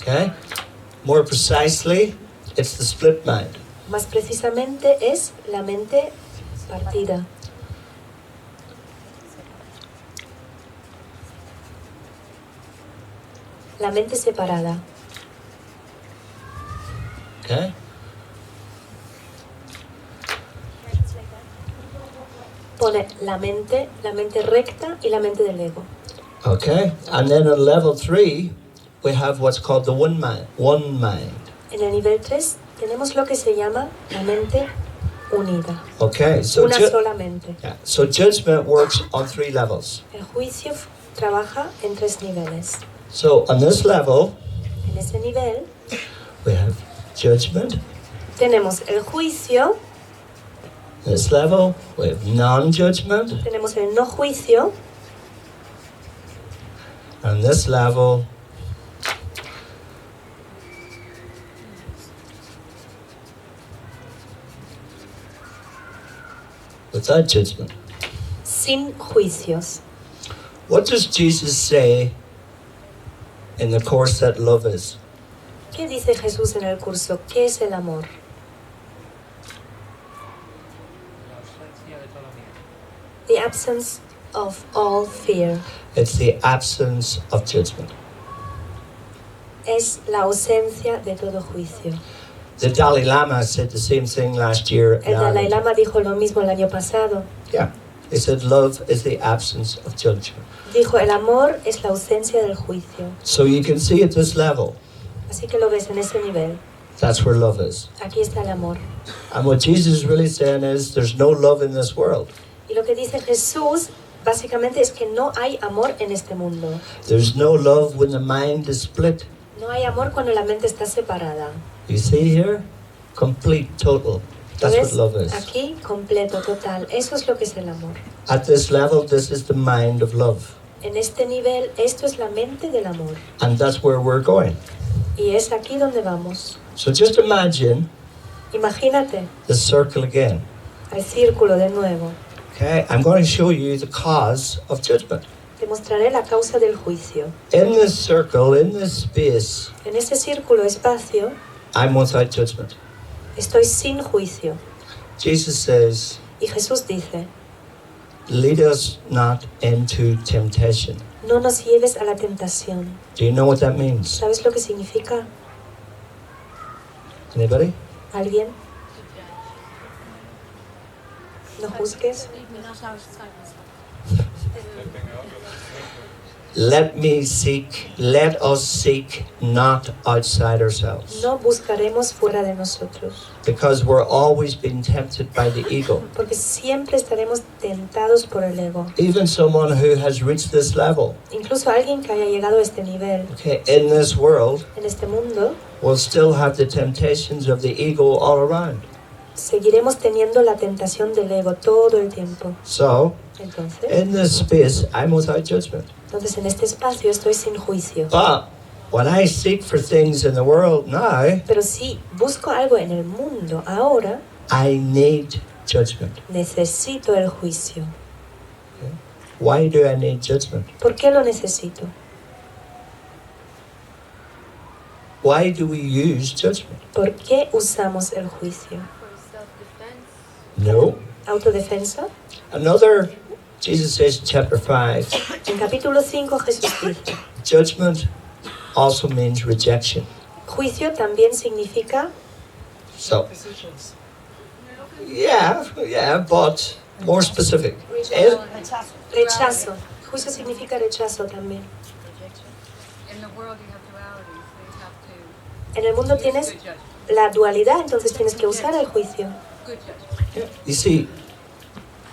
Okay? More precisely, it's the split mind. Más precisamente es la mente partida. La mente separada. Okay? Pone la mente recta y la mente del ego. Okay? And then at level 3, we have what's called the one mind. En el nivel 3 tenemos lo que se llama la mente unida. Okay? So, Una sola mente. yeah, so judgment works on 3 levels. El juicio trabaja en 3 niveles. So on this level, En ese nivel we have judgment. tenemos el juicio, This level, we have non-judgment. tenemos el no juicio, And this level, without judgment. sin juicios. What does Jesus say in the course that love is? ¿Qué dice Jesús en el curso? ¿Qué es el amor? The absence of all fear. It's the absence of judgment. Es la ausencia de todo juicio. The Dalai Lama said the same thing last year. in El Dalai Ireland. Lama dijo lo mismo el año pasado. Yeah. He said love is the absence of judgment. Dijo, el amor es la ausencia del juicio. So you can see at this level, Así que lo ves en ese nivel. that's where love is. Aquí está el amor. And what Jesus is really saying is there's no love in this world. Y lo que dice Jesús básicamente es que no hay amor en este mundo. There's no love when the mind is split. No hay amor cuando la mente está separada. You see here? Complete, total. That's what ¿Ves? love is. Aquí, completo, total. Eso es lo que es el amor. At this level, this is the mind of love. En este nivel, esto es la mente del amor. And that's where we're going. Y es aquí donde vamos. So just imagine Imagínate the circle again. al círculo de nuevo. Okay, I'm going to show you the cause of judgment. Te mostraré la causa del juicio. In this circle, in this space, En ese círculo espacio, I'm without judgment. estoy sin juicio. Jesus says, Y Jesús dice, lead us not into temptation. no nos lleves a la tentación. Do you know what that means? ¿Sabes lo que significa? Anybody? ¿Alguien? No juzgues. Let us seek not outside ourselves. No buscaremos fuera de nosotros. Because we're always being tempted by the ego. Porque siempre estaremos tentados por el ego. Even someone who has reached this level, Incluso alguien que haya llegado a este nivel, okay, in this world, en este mundo, will still have the temptations of the ego all around. seguiremos teniendo la tentación del ego todo el tiempo. So, Entonces, in this space, I'm without judgment. en este espacio estoy sin juicio. But when I seek for things in the world now, Pero si busco algo en el mundo ahora, I need judgment. necesito el juicio. Why do I need judgment? ¿Por qué lo necesito? Why do we use judgment? ¿Por qué usamos el juicio? For self-defense. No. ¿Autodefensa? Another, Jesus says in chapter 5, En capítulo 5 Jesús dice, judgment also means rejection. juicio también significa, So, yeah, but more specific. In, rechazo. Juicio significa rechazo también. In the world you have duality, so you have to En el mundo tienes good judgment. la dualidad, entonces tienes que usar el juicio. Good judgment. you see,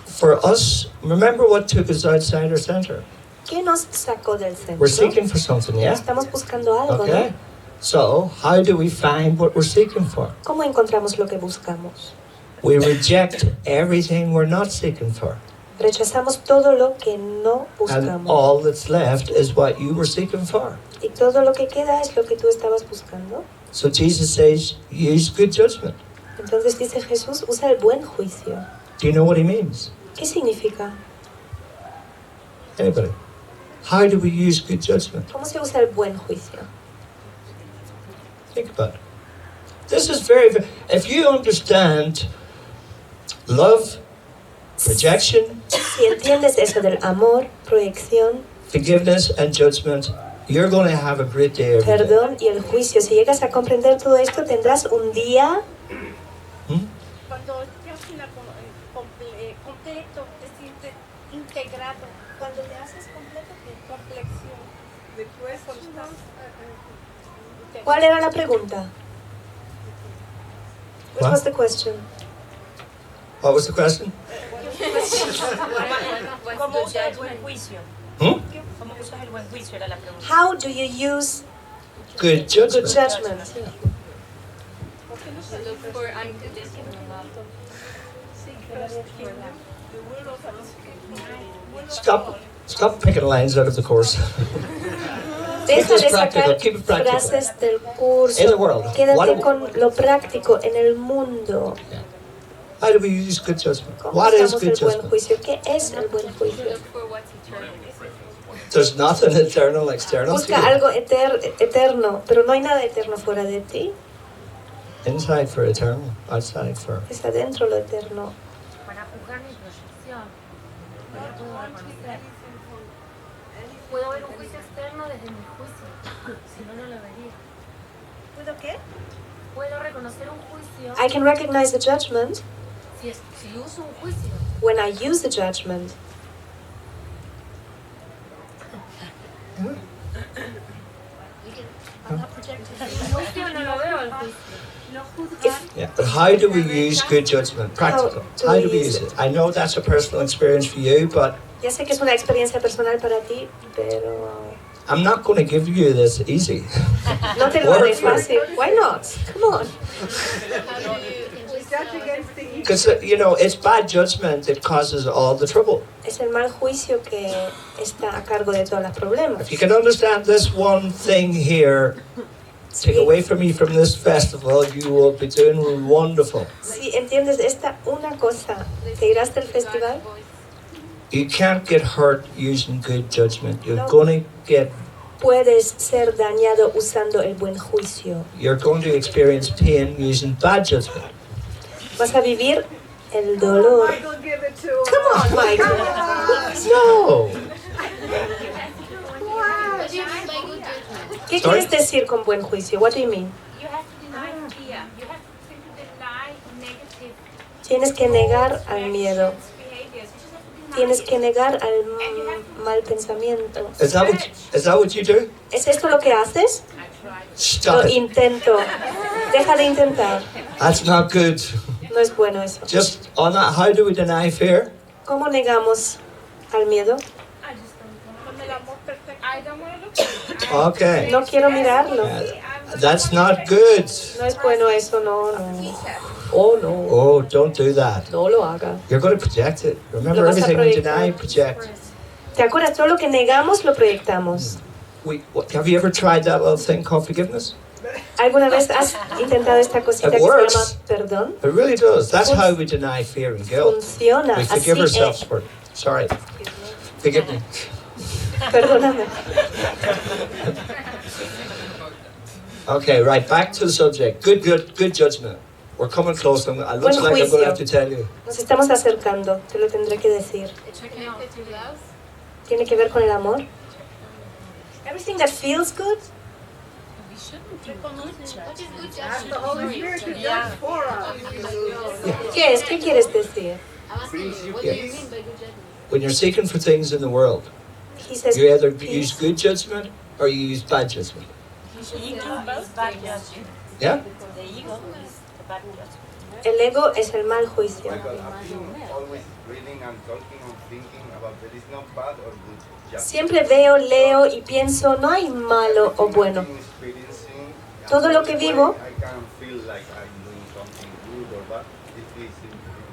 for us, remember what took us outside our center. ¿Qué nos sacó del centro? We're seeking for something, yeah? Estamos buscando algo, Okay. ¿no? So, how do we find what we're seeking for? ¿Cómo encontramos lo que buscamos? We reject everything we're not seeking for. Rechazamos todo lo que no And buscamos. all that's left is what you were seeking for. Y todo lo que queda es lo que tú estabas buscando. So Jesus says, use good judgment. Entonces dice Jesús, usa el buen juicio. Do you know what he means? ¿Qué significa? Anybody? How do we use good judgment? ¿Cómo se usa el buen juicio? Think about it. This is very, if you understand love, projection, Si entiendes eso del amor, proyección, forgiveness, and judgment, you're going to have a great day every day. perdón y el juicio, si llegas a comprender todo esto, tendrás un día Cuando te haces completo, te sientes integrado. Cuando te haces completo, te complexión. Después, cuando estás integrado. ¿Cuál era la pregunta? What What? was the question? What was the question? ¿Cómo usas el buen juicio? Hmm? ¿Cómo usas el buen juicio? Era la pregunta. How do you use Good good judgment. judgment? Look for unconditional love. Stop picking lines out of the course. Deja this de practical, sacar keep it practical. frases del curso. In the world, what Quédate do- con lo práctico en el mundo. How do we use good judgment? ¿Cómo What is usamos good el buen judgment? juicio? ¿Qué es el buen juicio? Look for what's eternal. There's nothing eternal, external to Busca you. algo eterno, pero no hay nada eterno fuera de ti. Inside for eternal, outside for. Es adentro lo eterno. Para juzgar mi proyección, no la puedo reconocer. Puedo ver un juicio externo desde mi juicio, si no, no lo vería. ¿Puedo qué? Puedo reconocer un juicio I can recognize the judgment si uso un juicio. when I use the judgment. El juicio no lo veo el juicio. Yeah, but how do we use good judgment? Practical. How do we use it? I know that's a personal experience for you, but Ya sé que es una experiencia personal para ti, pero I'm not going to give you this easy. No te lo haré fácil. Why not? Come on. How do you We judge against the ego. Because, it's bad judgment that causes all the trouble. Es el mal juicio que está a cargo de todos los problemas. If you can understand this one thing here, take away from me from this festival, you will be doing wonderful. Si entiendes esta una cosa, te irás del festival. You can't get hurt using good judgment. You're going to get, Puedes ser dañado usando el buen juicio. you're going to experience pain using bad judgment. Vas a vivir el dolor. Michael, give it to us. Come on, Michael. No. What do you mean by good judgment? ¿Qué Sorry? quieres decir con buen juicio? What do you mean? You have to deny fear. You have to deny negative Tienes que negar al miedo. behaviors. You just have to deny Tienes it. que negar al mal pensamiento. Is that what you do? ¿Es esto lo que haces? Stop Lo it. intento. Deja de intentar. That's not good. No es bueno eso. Just on that, how do we deny fear? ¿Cómo negamos al miedo? Con el amor perfecto. I don't want to look at it. Okay. No quiero mirarlo. That's not good. No es bueno eso, no, no. Oh, no. Oh, don't do that. No lo haga. You're going to project it. Remember, Lo vas a everything we proyectar. deny, project. ¿Te acuerdas? Todo lo que negamos lo proyectamos. Have you ever tried that little thing called forgiveness? ¿Alguna vez has intentado esta cosita que It se llama works. perdón? It really does. That's how we deny fear and guilt. Funciona. We Así forgive ourselves es. for it. Sorry. Forgive me. Perdóname. Okay, right. Back to the subject. Good judgment. We're coming close. It looks Buen like I'm going to juicio. have to tell you. Nos estamos acercando, te lo tendré que decir. It's connected to love. ¿Tiene que ver con el amor? Everything that feels good. We shouldn't do what is good Ask the judgment? Holy Spirit to judge for us. ¿Qué es? ¿Qué quieres decir? I'm asking you, what do you mean by good judgment? When you're seeking for things in the world, He says, you either use good judgment or you use bad judgment. The ego is bad judgment. Yeah? The ego is the bad judgment. el ego es el mal juicio. Michael, I've been always reading and talking and thinking about there is no bad or good. Just Siempre veo, leo y pienso, no hay malo o bueno. I'm experiencing, Todo lo que vivo, I can feel like I'm doing something good or bad. It is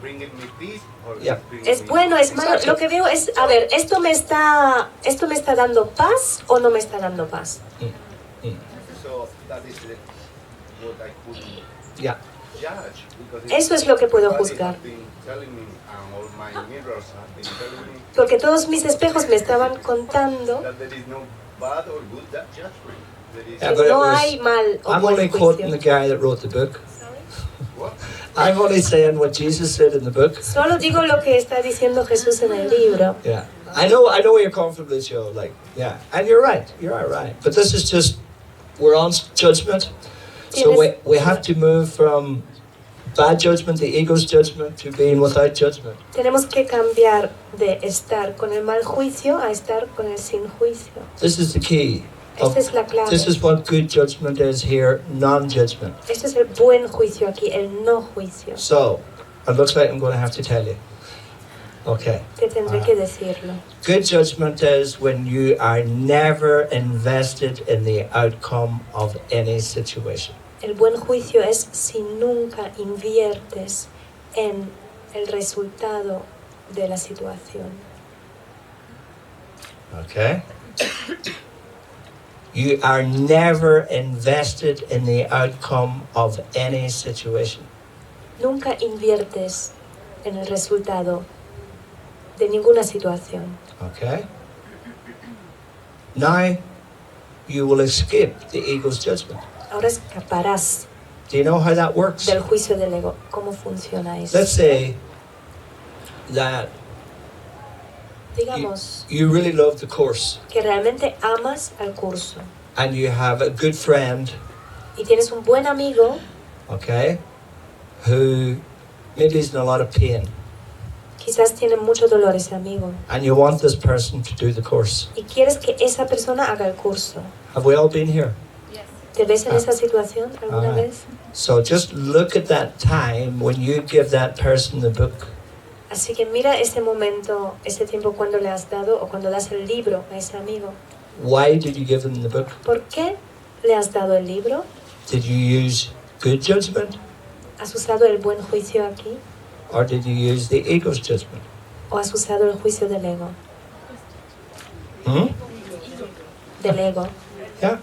bringing me peace or Yeah. it's bringing es me- bueno, es malo. Lo que veo es, a ver, ¿esto me está dando paz o no me está dando paz? So that is what I could Yeah. judge. Because Eso es lo que puedo everybody juzgar. has been telling me, and all my mirrors have been telling me Porque todos mis espejos me estaban contando that there is no bad or good judgment. There is Yeah, que but it no was- hay mal o I'm buen only quoting the juicio. guy that wrote the book. what? I'm only saying what Jesus said in the book. Solo digo lo que está diciendo Jesús en el libro. Yeah. I know where you're coming from, Lucio. Like, yeah. And you're right. You are right. But this is just, we're on judgment. So we have to move from bad judgment, the ego's judgment, to being without judgment. Tenemos que cambiar de estar con el mal juicio a estar con el sin juicio. This is the key. Esta es la clave. This is what good judgment is here, non-judgment. Este es el buen juicio aquí, el no juicio. So, it looks like I'm going to have to tell you. Okay. Te tendré que decirlo. Good judgment is when you are never invested in the outcome of any situation. El buen juicio es si nunca inviertes en el resultado de la situación. Okay? You are never invested in the outcome of any situation. Nunca inviertes en el resultado de ninguna situación. Okay? Now, you will escape the ego's judgment. Ahora escaparás Do you know how that works? del juicio del ego. ¿Cómo funciona eso? Let's say that Digamos you really love the course que realmente amas al curso and you have a good friend, y tienes un buen amigo okay, who maybe is in a lot of pain, quizás tiene mucho dolor ese amigo and you want this person to do the course. y quieres que esa persona haga el curso. Have we all been here? Yes. ¿Te ves en esa situación alguna Ah. vez? So just look at that time when you give that person the book. Así que mira ese momento, ese tiempo cuando le has dado o cuando das el libro a ese amigo. Why did you give them the book? ¿Por qué le has dado el libro? Did you use good judgment? ¿Has usado el buen juicio aquí? Or did you use the ego's judgment? ¿O has usado el juicio del ego? Hmm? Del ego. Yeah.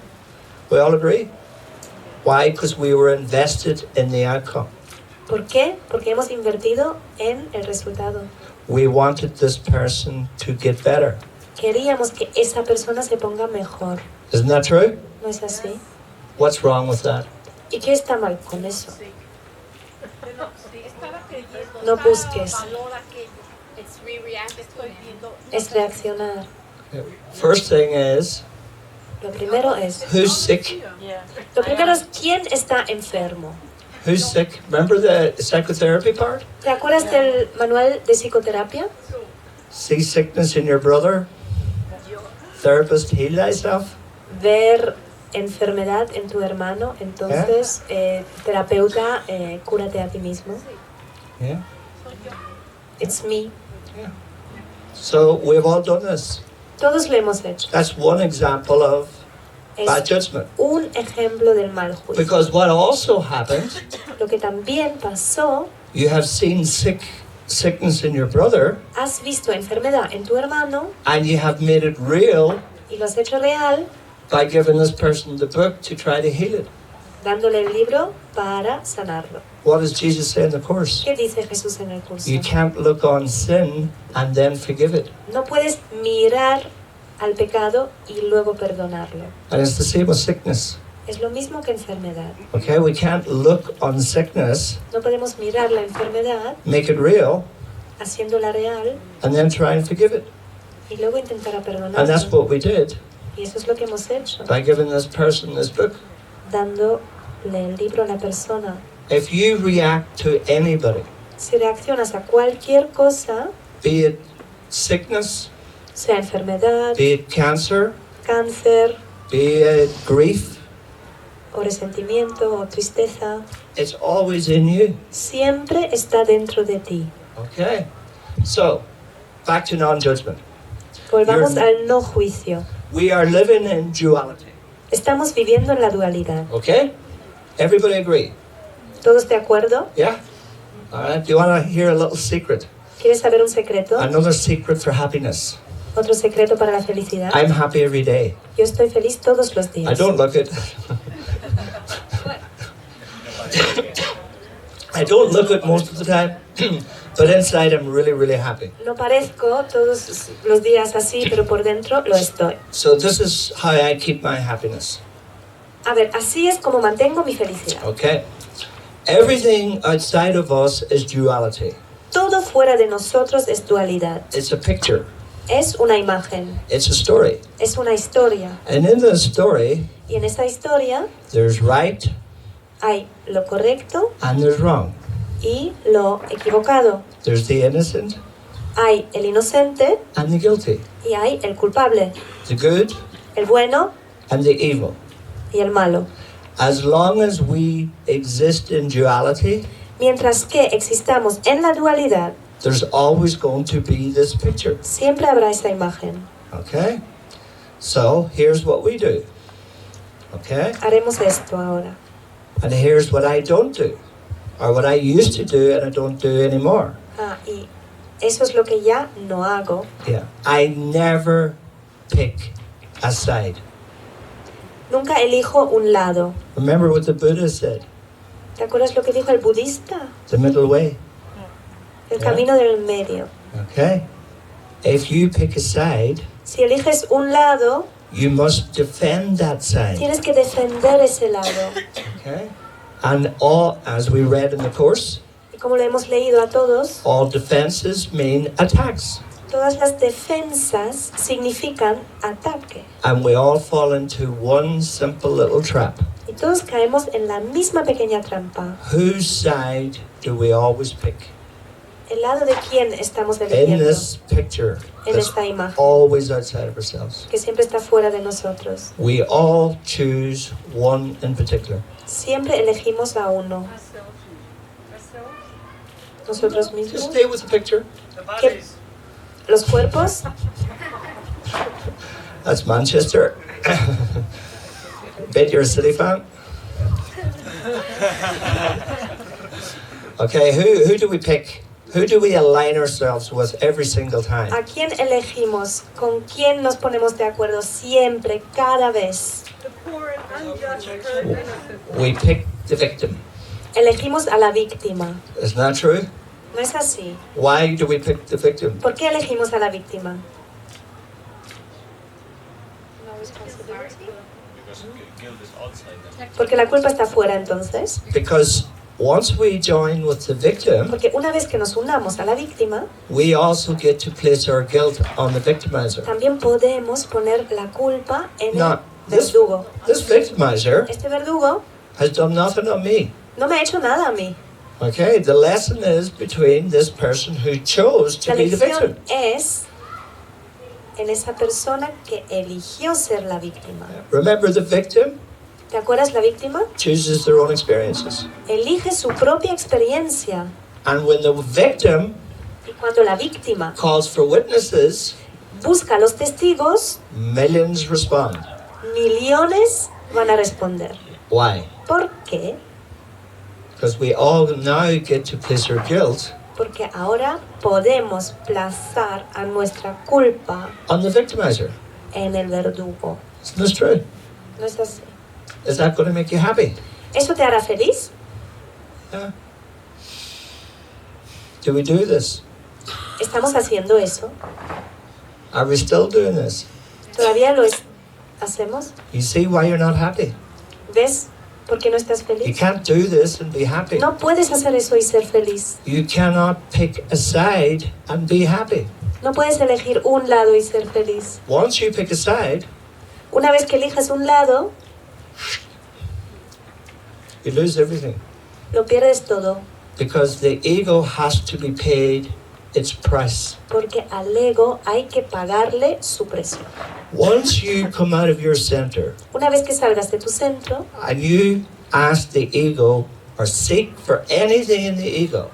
We all agree. Why? Because we were invested in the outcome. ¿Por qué? Porque hemos invertido en el resultado. We wanted this person to get better. Queríamos que esa persona se ponga mejor. Isn't that true? ¿No es así? What's wrong with that? ¿Y qué está mal con eso? Estaba creyendo, No busques. valor aquello. It's re-reacting. Estoy viendo. Es reaccionar. First thing is, Lo primero es... who's sick? Yeah. Lo primero es quién está enfermo. Who's sick? Remember the psychotherapy part? ¿Te acuerdas del manual de psicoterapia? See sickness in your brother. Therapist, heal thyself. Ver enfermedad en tu hermano, entonces terapeuta, cúrate a ti mismo. Yeah. It's me. So we've all done this. Todos lo hemos hecho. That's one example of bad Es judgment. un ejemplo del mal juicio. Because what also happened, Lo que también pasó, you have seen sickness in your brother, has visto enfermedad en tu hermano and you have made it real y lo has hecho real by giving this person the book to try to heal it. dándole el libro para sanarlo. What does Jesus say in the Course? ¿Qué dice Jesús en el curso? You can't look on sin and then forgive it. No puedes mirar al pecado y luego perdonarlo. And it's the same with sickness. Es lo mismo que enfermedad. Okay, we can't look on sickness, No podemos mirar la enfermedad make it real, haciéndola real and then try and forgive it. y luego intentar And that's perdonarla. what we did Y eso es lo que hemos hecho, by giving this person this book. dándole el libro a la persona. If you react to anybody, Si reaccionas a cualquier cosa, be it sickness, sea enfermedad, be it cancer, cáncer, be it grief, o resentimiento, o tristeza, it's always in you. siempre está dentro de ti. Okay? So, back to non-judgment. Volvamos You're- al no juicio. We are living in duality. Estamos viviendo en la dualidad. Okay? Everybody agree? ¿Todos de acuerdo? Yeah? All right. Do you want to hear a little secret? ¿Quieres saber un secreto? Another secret for happiness. Otro secreto para la felicidad. I'm happy every day. Yo estoy feliz todos los I días. don't look it. I don't look it most of the time, but inside I'm really, really happy. No parezco todos los días así, pero por dentro lo estoy. So this is how I keep my happiness. A ver, así es como mantengo mi felicidad. Okay? Everything outside of us is duality. Todo fuera de nosotros es dualidad. It's a picture. Es una imagen, It's a story. es una historia. And in the story, Y en esa historia there's right hay lo correcto and there's wrong. y lo equivocado. There's the innocent Hay el inocente and the guilty. y hay el culpable. The good El bueno and the evil. y el malo. As long as we exist in duality, Mientras que existamos en la dualidad, there's always going to be this picture. siempre habrá esa imagen. Okay? So here's what we do. Okay? Haremos esto ahora. And here's what I don't do. Or what I used to do and I don't do anymore. Y eso es lo que ya no hago. Yeah. I never pick a side. Nunca elijo un lado. Remember what the Buddha said. ¿Te acuerdas lo que dijo el budista? The middle way. El Yeah. camino del medio. Okay? If you pick a side, Si eliges un lado, you must defend that side. tienes que defender ese lado. Okay? And all, as we read in the Course, Y como lo hemos leído a todos, all defenses mean attacks. todas las defensas significan ataque. And we all fall into one simple little trap. Y todos caemos en la misma pequeña trampa. Whose side do we always pick? ¿El lado de quién estamos In eligiendo? this picture, En that's esta imagen, always outside of ourselves. que siempre está fuera de nosotros. We all choose one in particular. Siempre elegimos a uno. Nosotros Just mismos. stay with the picture. ¿Qué? Los cuerpos. That's Manchester. Bet you're a City fan. Okay, who do we pick? Who do we align ourselves with every single time? ¿A quién elegimos? ¿Con quién nos ponemos de acuerdo siempre, cada vez? The poor and unjust person. We pick the victim. Elegimos a la víctima. Isn't that true? ¿No es así? Why do we pick the victim? ¿Por qué elegimos a la víctima? Porque la culpa está fuera entonces. Because once we join with the victim, Porque una vez que nos unamos a la víctima, we also get to place our guilt on the victimizer. también podemos poner la culpa en el No, this verdugo. victimizer Este verdugo has done nothing on me. no me ha hecho nada a mí. Okay, the lesson is between this person who chose to La be the victim. lección es en esa persona que eligió ser la víctima. Remember, the victim ¿Te acuerdas? La víctima chooses their own experiences. elige su propia experiencia. And when the victim Y cuando la víctima calls for witnesses, busca a los testigos, millions respond. millones van a responder. Why? ¿Por qué? Because we all now get to place our guilt Porque ahora podemos plazar a nuestra culpa on the victimizer. en el verdugo. Isn't this true? ¿No es así? Is that going to make you happy? ¿Eso te hará feliz? Yeah. Do we do this? ¿Estamos haciendo eso? Are we still doing this? ¿Todavía hacemos? You see why you're not happy? ¿Ves por qué no estás You feliz? can't do this and be happy. No puedes hacer eso y ser feliz. You cannot pick a side and be happy. No puedes elegir un lado y ser feliz. Once you pick a side, Una vez que eliges un lado, you lose everything. lo pierdes todo. Because the ego has to be paid its price. Porque al ego hay que pagarle su precio. Once you come out of your center Una vez que salgas de tu centro and you ask the ego or seek for anything in the ego,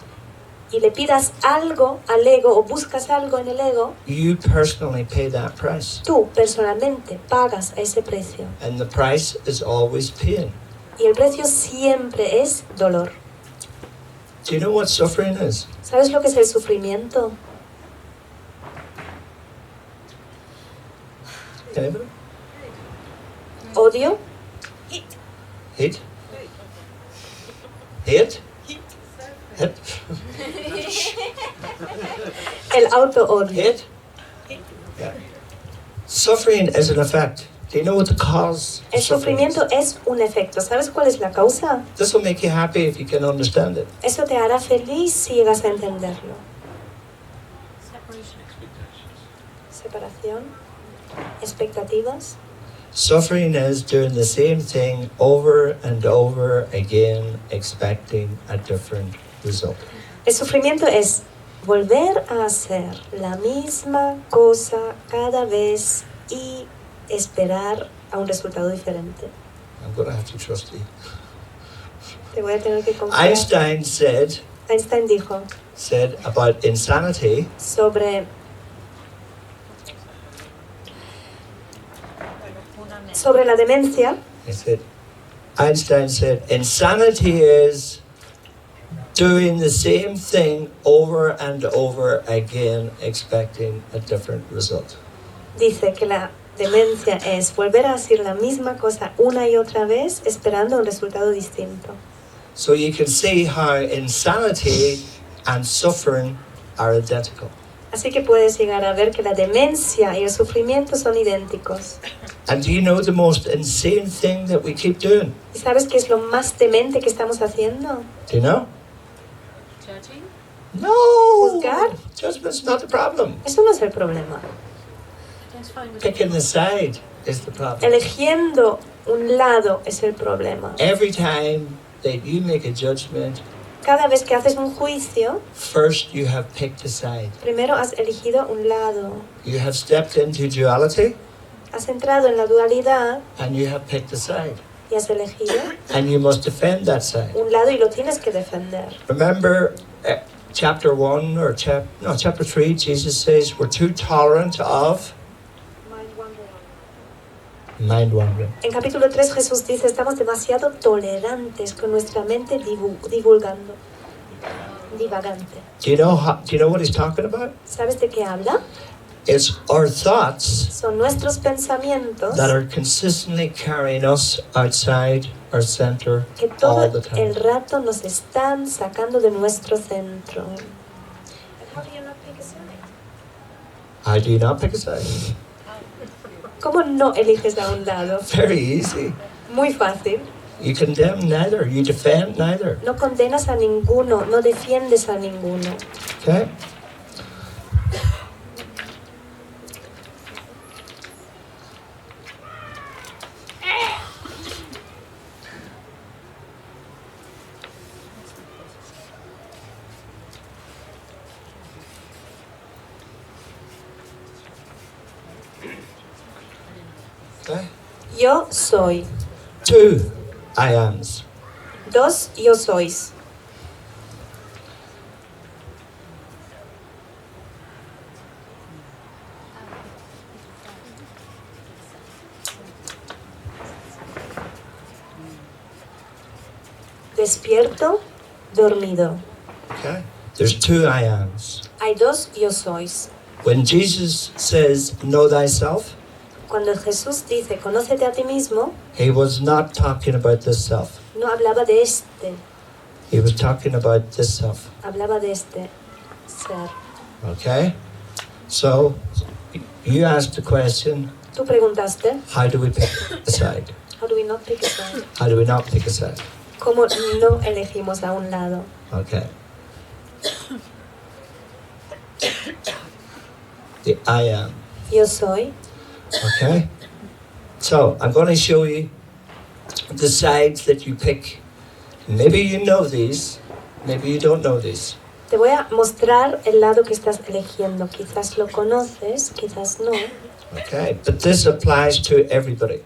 y le pidas algo al ego o buscas algo en el ego, you personally pay that price. tú personalmente pagas ese precio. And the price is always pain. Y el precio siempre es dolor. Do you know what suffering is? ¿Sabes lo que es el sufrimiento? Anybody? Odio, Hate? Hate? Hate? el auto-odio. Hate? Yeah. Suffering is an effect. Do you know what the cause of El suffering is? sufrimiento es un efecto. ¿Sabes cuál es la causa? This will make you happy if you can understand it. Eso te hará feliz si llegas a entenderlo. Separación, expectativas. Suffering is doing the same thing over and over again, expecting a different result. El sufrimiento es volver a hacer la misma cosa cada vez y esperar a un resultado diferente. I'm going to have to trust you. Te voy a tener que confiar. Einstein Einstein dijo said about insanity, sobre la demencia. Einstein said, insanity is doing the same thing over and over again, expecting a different result. Dice que la demencia es volver a hacer la misma cosa una y otra vez esperando un resultado distinto. So you can see how insanity and suffering are identical. Así que puedes llegar a ver que la demencia y el sufrimiento son idénticos. And do you know the most insane thing that we keep doing? ¿Y sabes qué es lo más demente que estamos haciendo? Do you know? Judging? No! Juzgar. Judgment's not the problem. Eso no es el problema. That's fine with Picking the side is the problem. Eligiendo un lado es el problema. Every time that you make a judgment, Cada vez que haces un juicio, first you have picked a side. primero has elegido un lado. You have stepped into duality Has entrado en la dualidad and you have picked a side. y has elegido And you must defend that side. un lado y lo tienes que defender. Remember chapter 1 or chapter 3, Jesus says we're too tolerant of Mind wandering. En capítulo 3 Jesús dice, estamos demasiado tolerantes con nuestra mente divagante. Do you know what he's talking about? ¿Sabes de qué habla? It's our thoughts Son nuestros pensamientos that are consistently carrying us outside our center que all todo the time. el rato nos están sacando de nuestro centro. How do you not pick a side? How do you not pick a side? ¿Cómo no eliges a un lado? Very easy. Muy fácil. You condemn neither. You defend neither. No condenas a ninguno, no defiendes a ninguno. Okay? Okay? Yo soy. 2 I ams. 2 yo sois. Despierto, dormido. Okay? There's 2 I ams. Hay 2 yo sois. When Jesus says, know thyself, Cuando Jesús dice, conócete a ti mismo, he was not talking about this self. no hablaba de este, He was talking about this self. hablaba de este ser. Okay? So, you asked the question, Tú preguntaste, how do we pick a side? how do we not pick a side? How do we not pick a side? ¿Cómo no elegimos a un lado? Okay. The I am. Yo soy. Okay? So, I'm going to show you the sides that you pick. Maybe you know these, maybe you don't know these. Te voy a mostrar el lado que estás eligiendo. Quizás lo conoces, quizás no. Okay? But this applies to everybody.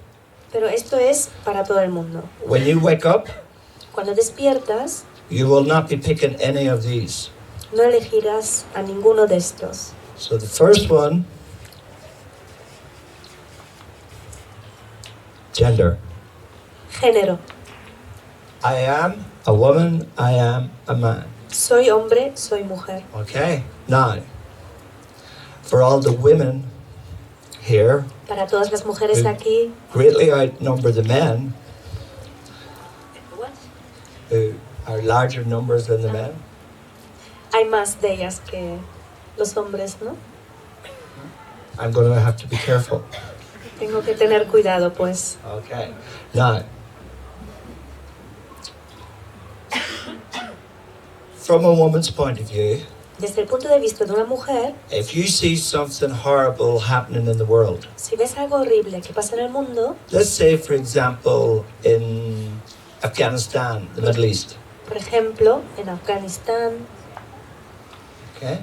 Pero esto es para todo el mundo. When you wake up, Cuando despiertas, you will not be picking any of these. no elegirás a ninguno de estos. So the first one, gender. Género. I am a woman, I am a man. Soy hombre, soy mujer. Okay? Now, for all the women here, Para todas las mujeres aquí, greatly outnumber the men, who are larger numbers than the men. hay más de ellas que los hombres, ¿no? I'm going to have to be careful. Tengo que tener cuidado, pues. Okay. Now, from a woman's point of view, Desde el punto de vista de una mujer, if you see something horrible happening in the world, si ves algo horrible que pasa en el mundo, let's say, for example, in Afghanistan, the Middle East, por ejemplo, en Afganistán, okay?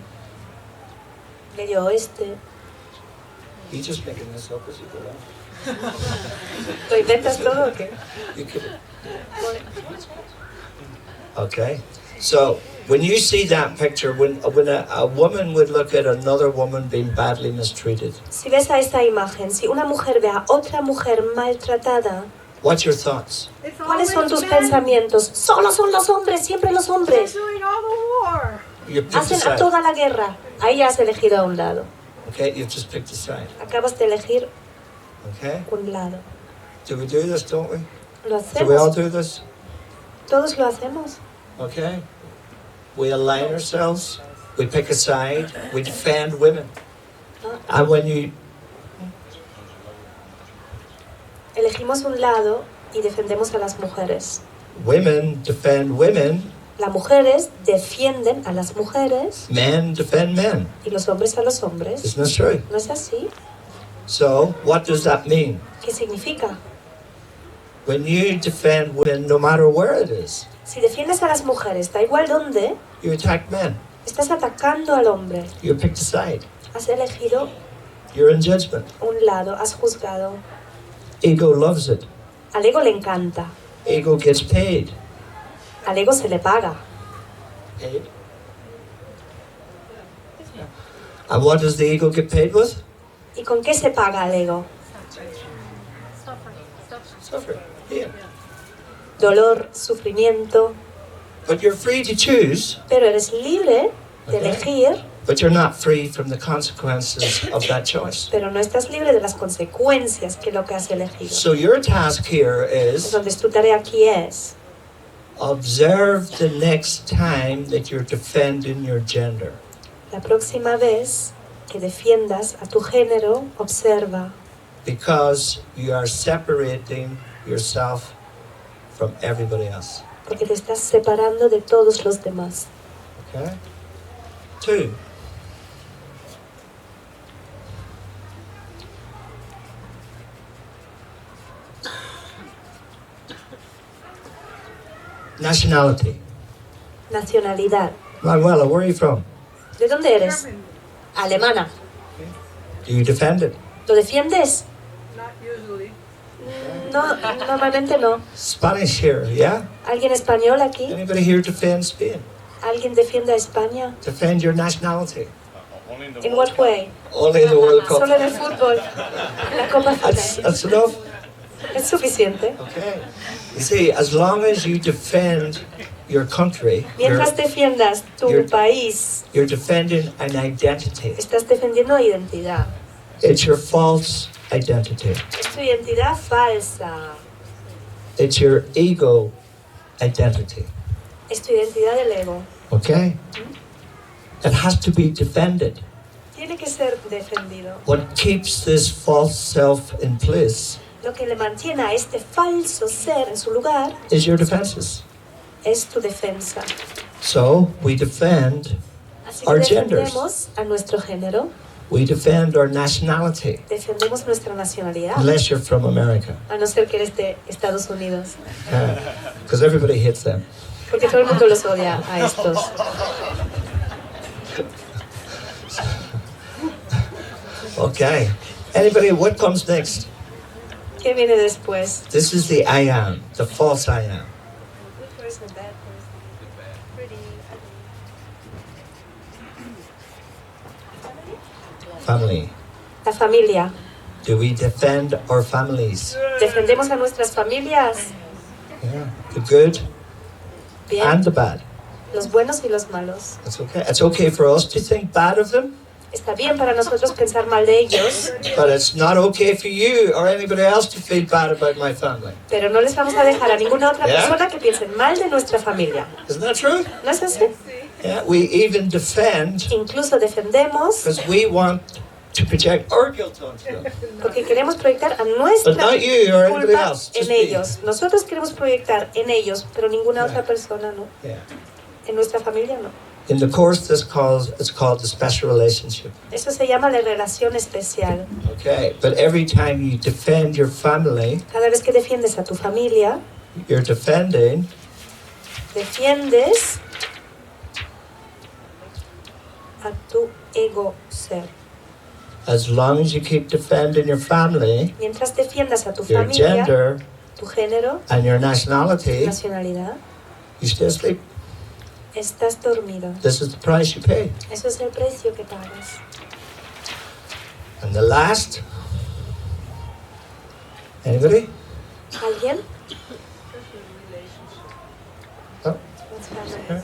Medio Oeste, You're just making this up as you go along. ¿lo inventas todo o qué? You could. Okay, so when you see that picture, when a woman would look at another woman being badly mistreated, Si ves a esta imagen, si una mujer ve a otra mujer maltratada, what's your thoughts? It's ¿cuáles son always tus men. pensamientos? Solo son los hombres, siempre los They're hombres. doing all the war. You picked a Hacen a side. toda la guerra. Ahí ya has elegido a un lado. Okay, you've just picked a side. Acabas de elegir Okay, un lado. do we do this? Don't we? Lo Do we all hacemos. do this? Todos lo hacemos. Okay, we align ourselves. We pick a side. We defend women. And when you Elegimos un lado y defendemos a las mujeres. women defend women, Las mujeres defienden a las mujeres men defend men. y los hombres a los hombres. Isn't that true? ¿No es así? So, what does that mean? ¿Qué significa? When you defend women, no matter where it is, Si defiendes a las mujeres, da igual dónde, you attack men. estás atacando al hombre. You picked a side. Has elegido You're in judgment. un lado, has juzgado. Ego loves it. Al ego le encanta. Ego gets paid. Al ego se le paga. Paid? And what does the ego get paid with? ¿Y con qué se paga al ego? Suffer. Yeah. dolor, sufrimiento, But you're free to choose, pero eres libre de Okay. elegir, but you're not free from the consequences of that choice. pero no estás libre de las consecuencias que lo que has elegido. So your task here is Entonces tu tarea aquí es observe the next time that you're defending your gender. la próxima vez que defiendas a tu género, observa, Because you are separating yourself from everybody else. porque te estás separando de todos los demás. Okay? 2. Nationality. Nacionalidad. Manuela, where are you from? ¿De dónde eres? Alemana. Do you defend it? ¿Lo defiendes? Not usually. No, normalmente no. Spanish here, yeah? ¿Alguien español aquí? Anybody here defend Spain? ¿Alguien defiende a España? Defend your nationality. Only in the ¿In World what way? Only in the World Cup. Solo en el fútbol. En la Copa That's, Final. that's enough. Es suficiente. Okay. You see, as long as you defend your country, Mientras defiendas tu you're- país, you're defending an identity. estás defendiendo identidad. It's your false identity. Es tu identidad falsa. It's your ego identity. Es tu identidad del ego. Okay? It has to be defended. Tiene que ser defendido. What keeps this false self in place Lo que le mantiene a este falso ser en su lugar is your defenses. es tu defensa. So we defend, Así Our que genders. defendemos a nuestro género, we defend our nationality, defendemos nuestra nacionalidad, unless you're from America, a no ser que eres de Estados Unidos, because everybody hates them. porque todo el mundo los odia a estos. Okay. Anybody, what comes next? ¿Qué viene después? This is the I am, the false I am. Family. La familia. Do we defend our families? Defendemos a nuestras familias, Yeah. The good bien, and the bad. los buenos y los malos. That's okay. It's okay for us to think bad of them, Está bien para nosotros pensar mal de ellos, but it's not okay for you or anybody else to feel bad about my family. pero no les vamos a dejar a ninguna otra Yeah. persona que piensen mal de nuestra familia. Isn't that true? ¿No es así? Yeah. We even defend Incluso defendemos because we want to project our guilt onto them. porque queremos proyectar a But nuestra not you or anybody culpa else. en Just me. ellos. Nosotros queremos proyectar en ellos, pero ninguna Yeah. otra persona no. Yeah. En nuestra familia no. In the course, it's called the special relationship. Eso se llama la relación especial. Okay. But every time you defend your family, Cada vez que defiendes a tu familia, you're defending defiendes a tu ego ser. as long as you keep defending your family, Mientras defiendas a tu your familia, gender, tu género, and your nationality, nacionalidad, you stay asleep. estás dormido. This is the price you pay. Eso es el precio que pagas. And the last, anybody? ¿Alguien? Oh. What's family?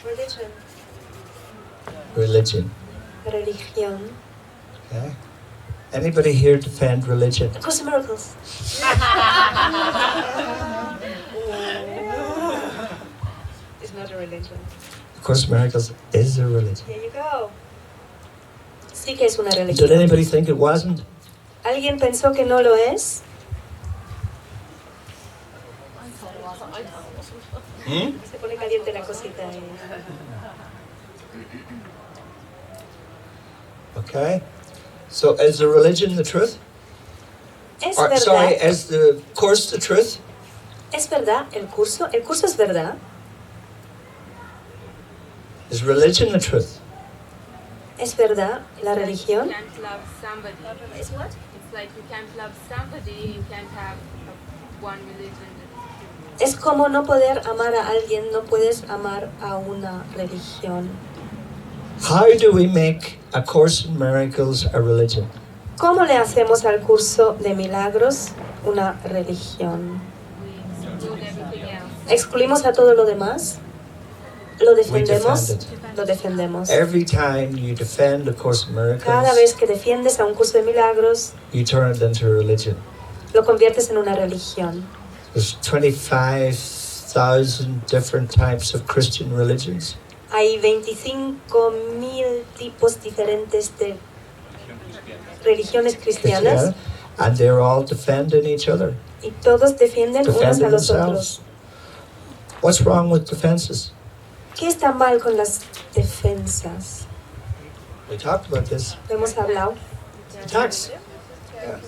Religion. Religion. Religión. Okay. Anybody here defend religion? A Course in Miracles. It's not a religion. Of course, Miracles is a religion. Here you go. Sí que es una Did religión. anybody think it wasn't? ¿Alguien pensó que no lo es? Se pone caliente la cosita ahí. Okay. So is the religion the truth? Es Or, verdad. sorry, is the course the truth? Es verdad. El curso es verdad. Is religion the truth? Es verdad. La religión. You can't love somebody. ¿Es what? It's like you can't love somebody, you can't have one religion. Es como no poder amar a alguien, no puedes amar a una religión. How do we make A Course in Miracles a religion? ¿Cómo le hacemos al curso de milagros una religión? Exclude everything else. ¿Excluimos a todo lo demás? ¿Lo defendemos? We defend Lo defendemos. Every time you defend a Course in Cada Miracles, vez que defiendes a un curso de milagros, you turn it into a religion. lo conviertes en una religión. There's 25,000 different types of Christian religions. Hay 25.000 tipos diferentes de religiones cristianas And they're all defending each other. y todos defienden unos Defending a los themselves. otros. What's wrong with defenses? ¿Qué está mal con las defensas? We talked about this. Lo hemos hablado. Attacks.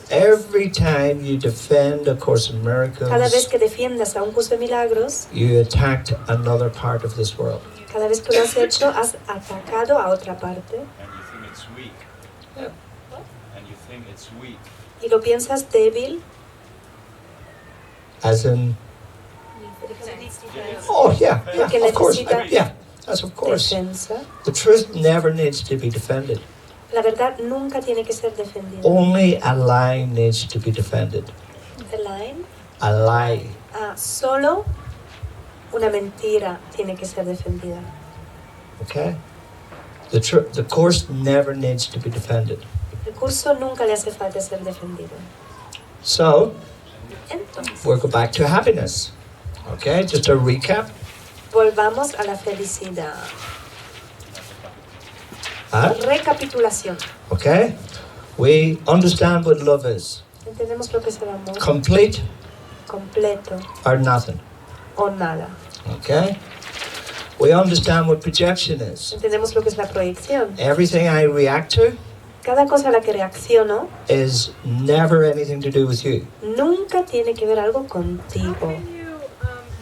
Every time you defend a Course in Cada vez Miracles, que defiendas a un curso de milagros, you attacked another part of this world. cada vez que lo has hecho, has atacado a otra parte And you think it's weak. Yeah. And you think it's weak. y lo piensas débil. As in, oh yeah, Porque of course, necesita yeah, that's of course. defensa. The truth never needs to be defended. La verdad nunca tiene que ser defendida. Only a lie needs to be defended. The line. A lie. Solo una mentira tiene que ser defendida. Okay? The Course never needs to be defended. El curso nunca le hace falta ser defendido. So, Entonces, we'll go back to happiness. Okay, just a recap. volvamos a la felicidad. Huh? Recapitulación. Okay? We understand what love is. Entendemos lo que es el amor. Complete Completo or nothing. o nada. Okay? We understand what projection is. Entendemos lo que es la proyección. Everything I react to Cada cosa a la que reacciono is never anything to do with you. nunca tiene que ver algo How contigo. can you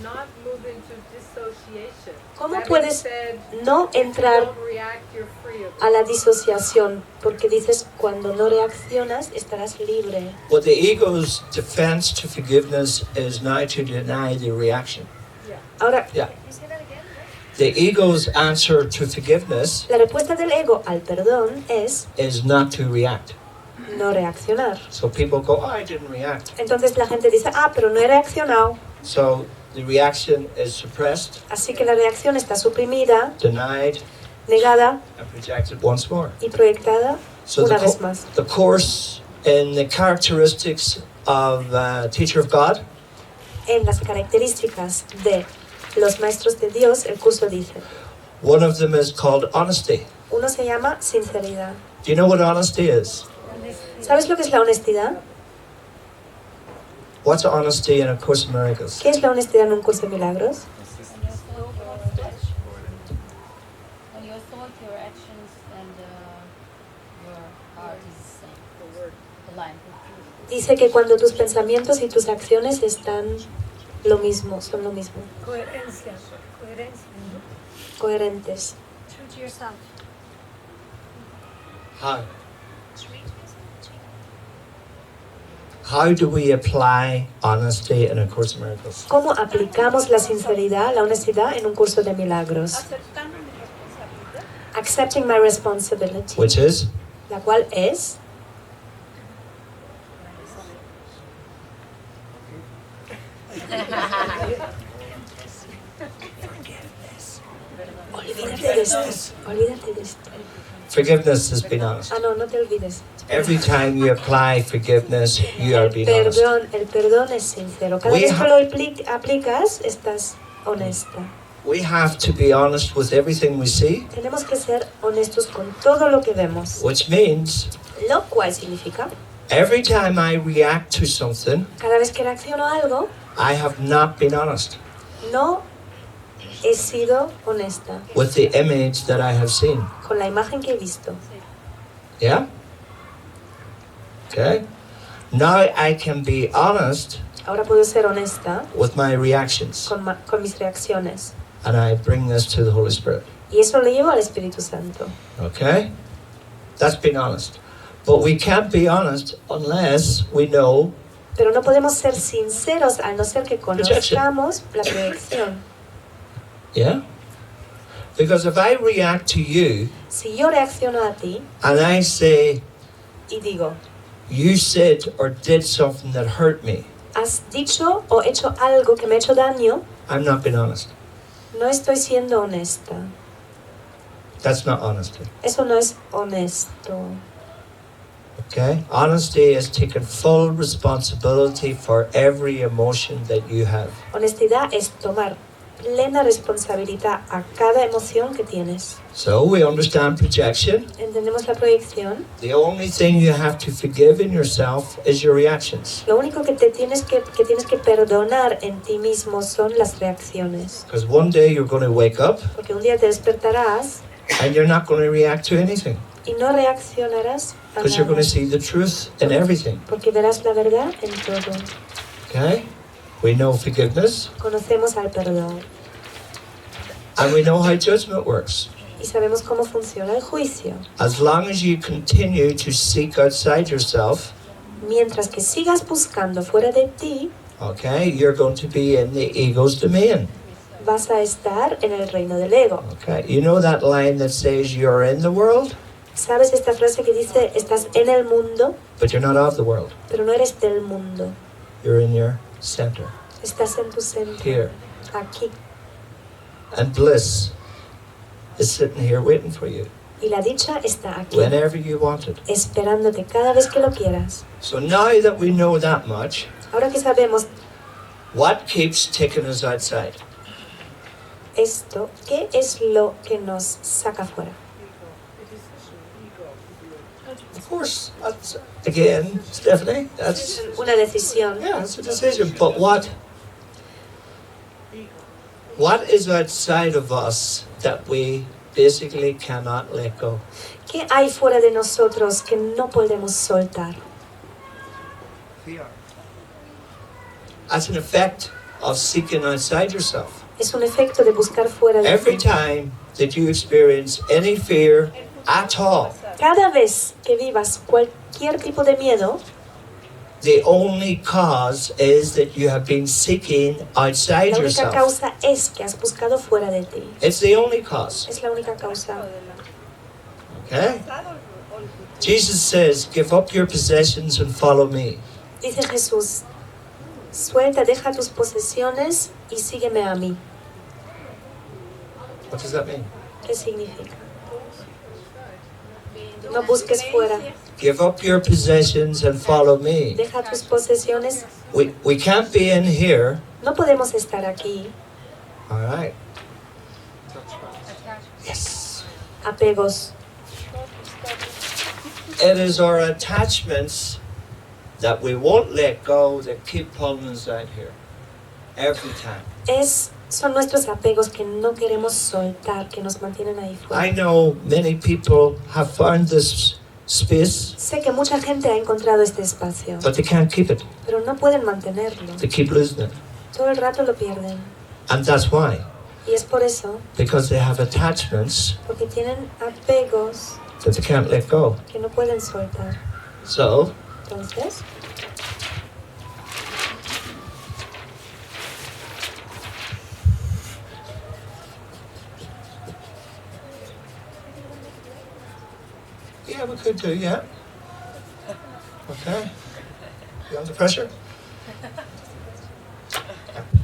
not move into dissociation? ¿Cómo Having puedes said, no if you entrar don't react, you're free of a la disociación? Porque dices, cuando no reaccionas, estarás libre. What the ego's defense to forgiveness is now to deny the reaction. Ahora, Yeah. The ego's answer to forgiveness la respuesta del ego al perdón es is not to react. no reaccionar. So people go, oh, I didn't react. Entonces la gente dice, pero no he reaccionado. So the reaction is suppressed, Así que la reacción está suprimida, denied, negada and projected once more. y proyectada So una vez más. the Course in the characteristics of a teacher of God En las características de los maestros de Dios, el curso dice, one of them is called honesty. uno se llama sinceridad. Do you know what honesty is? ¿Sabes lo que es la honestidad? What's honesty in A Course in Miracles? ¿Qué es la honestidad en un curso de milagros? When your thought, your actions, and your heart is the same. The line. Dice que cuando tus pensamientos y tus acciones están lo mismo, son lo mismo, coherencia. coherentes. True to yourself. How do we apply honesty in A Course in Miracles? ¿Cómo aplicamos la sinceridad, la honestidad en un curso de milagros? Aceptando mi responsabilidad. Accepting my responsibility, Which is? la cual es olvídate de esto, olvídate de esto. Forgiveness is being honest. No te olvides. Every time you apply forgiveness, you are being honest. El perdón es sincero. Cada We vez que ha- lo aplicas, estás honesta. We have to be honest with everything we see, Tenemos que ser honestos con todo lo que vemos. which means Lo cual significa, every time I react to something, cada vez que reacciono a algo, I have not been honest no he sido honesta with the image that I have seen. con la imagen que he visto. Yeah? Okay? Now I can be honest Ahora puedo ser honesta with my reactions, con mis reacciones. and I bring this to the Holy Spirit. Y eso lo llevo al Espíritu Santo. Okay? That's being honest. But we can't be honest unless we know. Pero no podemos ser sinceros al no ser que conozcamos la proyección. Yeah? Because if I react to you Si yo reacciono a ti and I say, y digo, you said or did something that hurt me, has dicho o hecho algo que me ha hecho daño, I'm not being honest. no estoy siendo honesta. That's not honesty. Eso no es honesto. Okay? Honesty is taking full responsibility for every emotion that you have. Honestidad es tomar plena responsabilidad a cada emoción que tienes. So we understand projection. Entendemos la proyección. The only thing you have to forgive in yourself is your reactions. Lo único que tienes que perdonar en ti mismo son las reacciones. Because one day you're going to wake up Porque un día te despertarás and you're not going to react to anything. y no reaccionarás a Because you're going nada. to see the truth in everything. Porque verás la verdad en todo. Okay? We know forgiveness Conocemos al perdón and we know how judgment works. y sabemos cómo funciona el juicio. As long as you continue to seek outside yourself, Mientras que sigas buscando fuera de ti, okay, you're going to be in the ego's domain. vas a estar en el reino del ego. Okay? You know that line that says you're in the world, ¿Sabes esta frase que dice, estás en el mundo, but you're not of the world. pero no eres del mundo? You're in your center, Estás en tu centro, here. aquí. And bliss is sitting here waiting for you Y la dicha está aquí, whenever you want it. esperándote cada vez que lo quieras. So now that we know that much, Ahora que sabemos what keeps taking us outside? esto, ¿qué es lo que nos saca fuera? Of course, that's, again, Stephanie, that's, Una decisión. yeah, it's a decision. But what is outside of us that we basically cannot let go? ¿Qué hay fuera de nosotros que no podemos soltar? Fear. That's an effect of seeking outside yourself. Es un efecto de buscar fuera de Every ti. time that you experience any fear at all, Cada vez que vivas cualquier tipo de miedo, the only cause is that you have been seeking outside la única yourself. causa es que has buscado fuera de ti. It's the only cause. Es la única causa. Okay? Jesus says, give up your possessions and follow me. Dice Jesús, suelta, deja tus posesiones y sígueme a mí. What does that mean? ¿Qué significa? No busques fuera. Give up your possessions and follow me. Deja tus posesiones. We can't be in here. No podemos estar aquí. All right. Yes. Apegos. It is our attachments that we won't let go that keep pulling us out here. Every time. Son nuestros apegos que no queremos soltar, que nos mantienen ahí I fuera. know many people have found this space, Sé que mucha gente ha encontrado este espacio, but they can't keep it. pero no pueden mantenerlo. They keep losing it. Todo el rato lo pierden. And that's why. Y es por eso, Because they have attachments porque tienen apegos that they can't let go. que no pueden soltar. So, Entonces, yeah, we could do, yeah. Okay. You under pressure?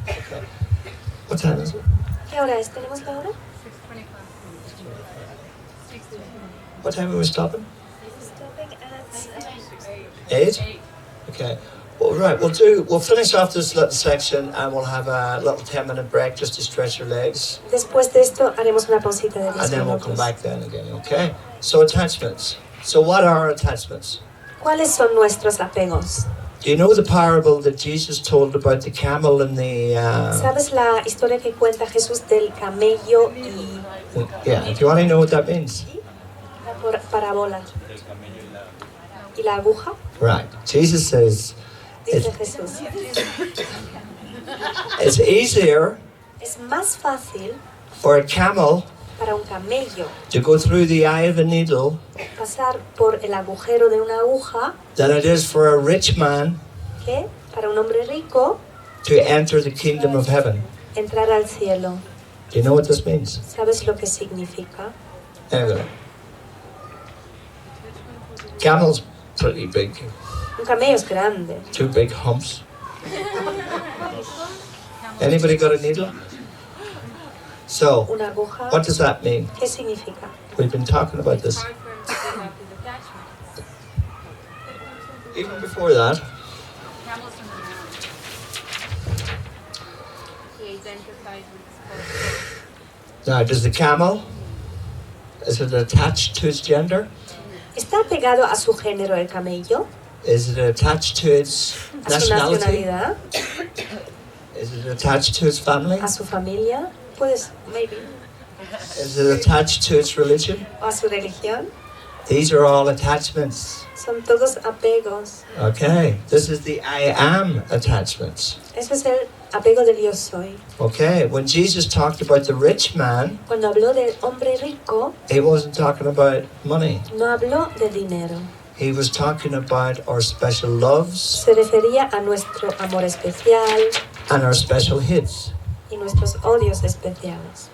Okay. What time is it? ¿qué hora es? ¿Tenemos la hora? What time are we stopping? Stopping at 8? Okay. Well, right, we'll finish off this little section and we'll have a little 10-minute break just to stretch your legs. Después de esto haremos una pausita de 10 And then we'll come minutos. back then again, okay? So attachments. So what are attachments? ¿Cuáles son nuestros apegos? Do you know the parable that Jesus told about the camel and the... ¿Sabes la historia que cuenta Jesús del camello y Yeah, do you want to know what that means? la parábola y la aguja? Right. Jesus says Dice Jesús, it's easier es más fácil for a camel para un camello to go through the eye of a needle pasar por el agujero de una aguja than it is for a rich man que para un hombre rico to enter the kingdom of heaven. entrar al cielo. Do you know what this means? ¿Sabes lo que significa? Anyway. Camel's pretty big. Un camello es grande. 2 big humps. Anybody got a needle? So, Una aguja. what does that mean? ¿Qué significa? We've been talking about It's this. hard for him to give up his attachments. Even before that, He identifies with his culture. now does the camel, is it attached to its gender? ¿Está pegado a su género el camello? Is it attached to its ¿A su nationality? nacionalidad? Is it attached to its family? ¿A su familia? Pues, maybe. Is it attached to its religion? ¿O a su religión? These are all attachments. Son todos apegos. Okay, this is the I am attachments. Eso es el apego del yo soy. Okay, when Jesus talked about the rich man, Cuando habló del hombre rico, he wasn't talking about money. no habló de dinero. He was talking about our special loves Se refería a nuestro amor especial and our special hits. y nuestros odios especiales.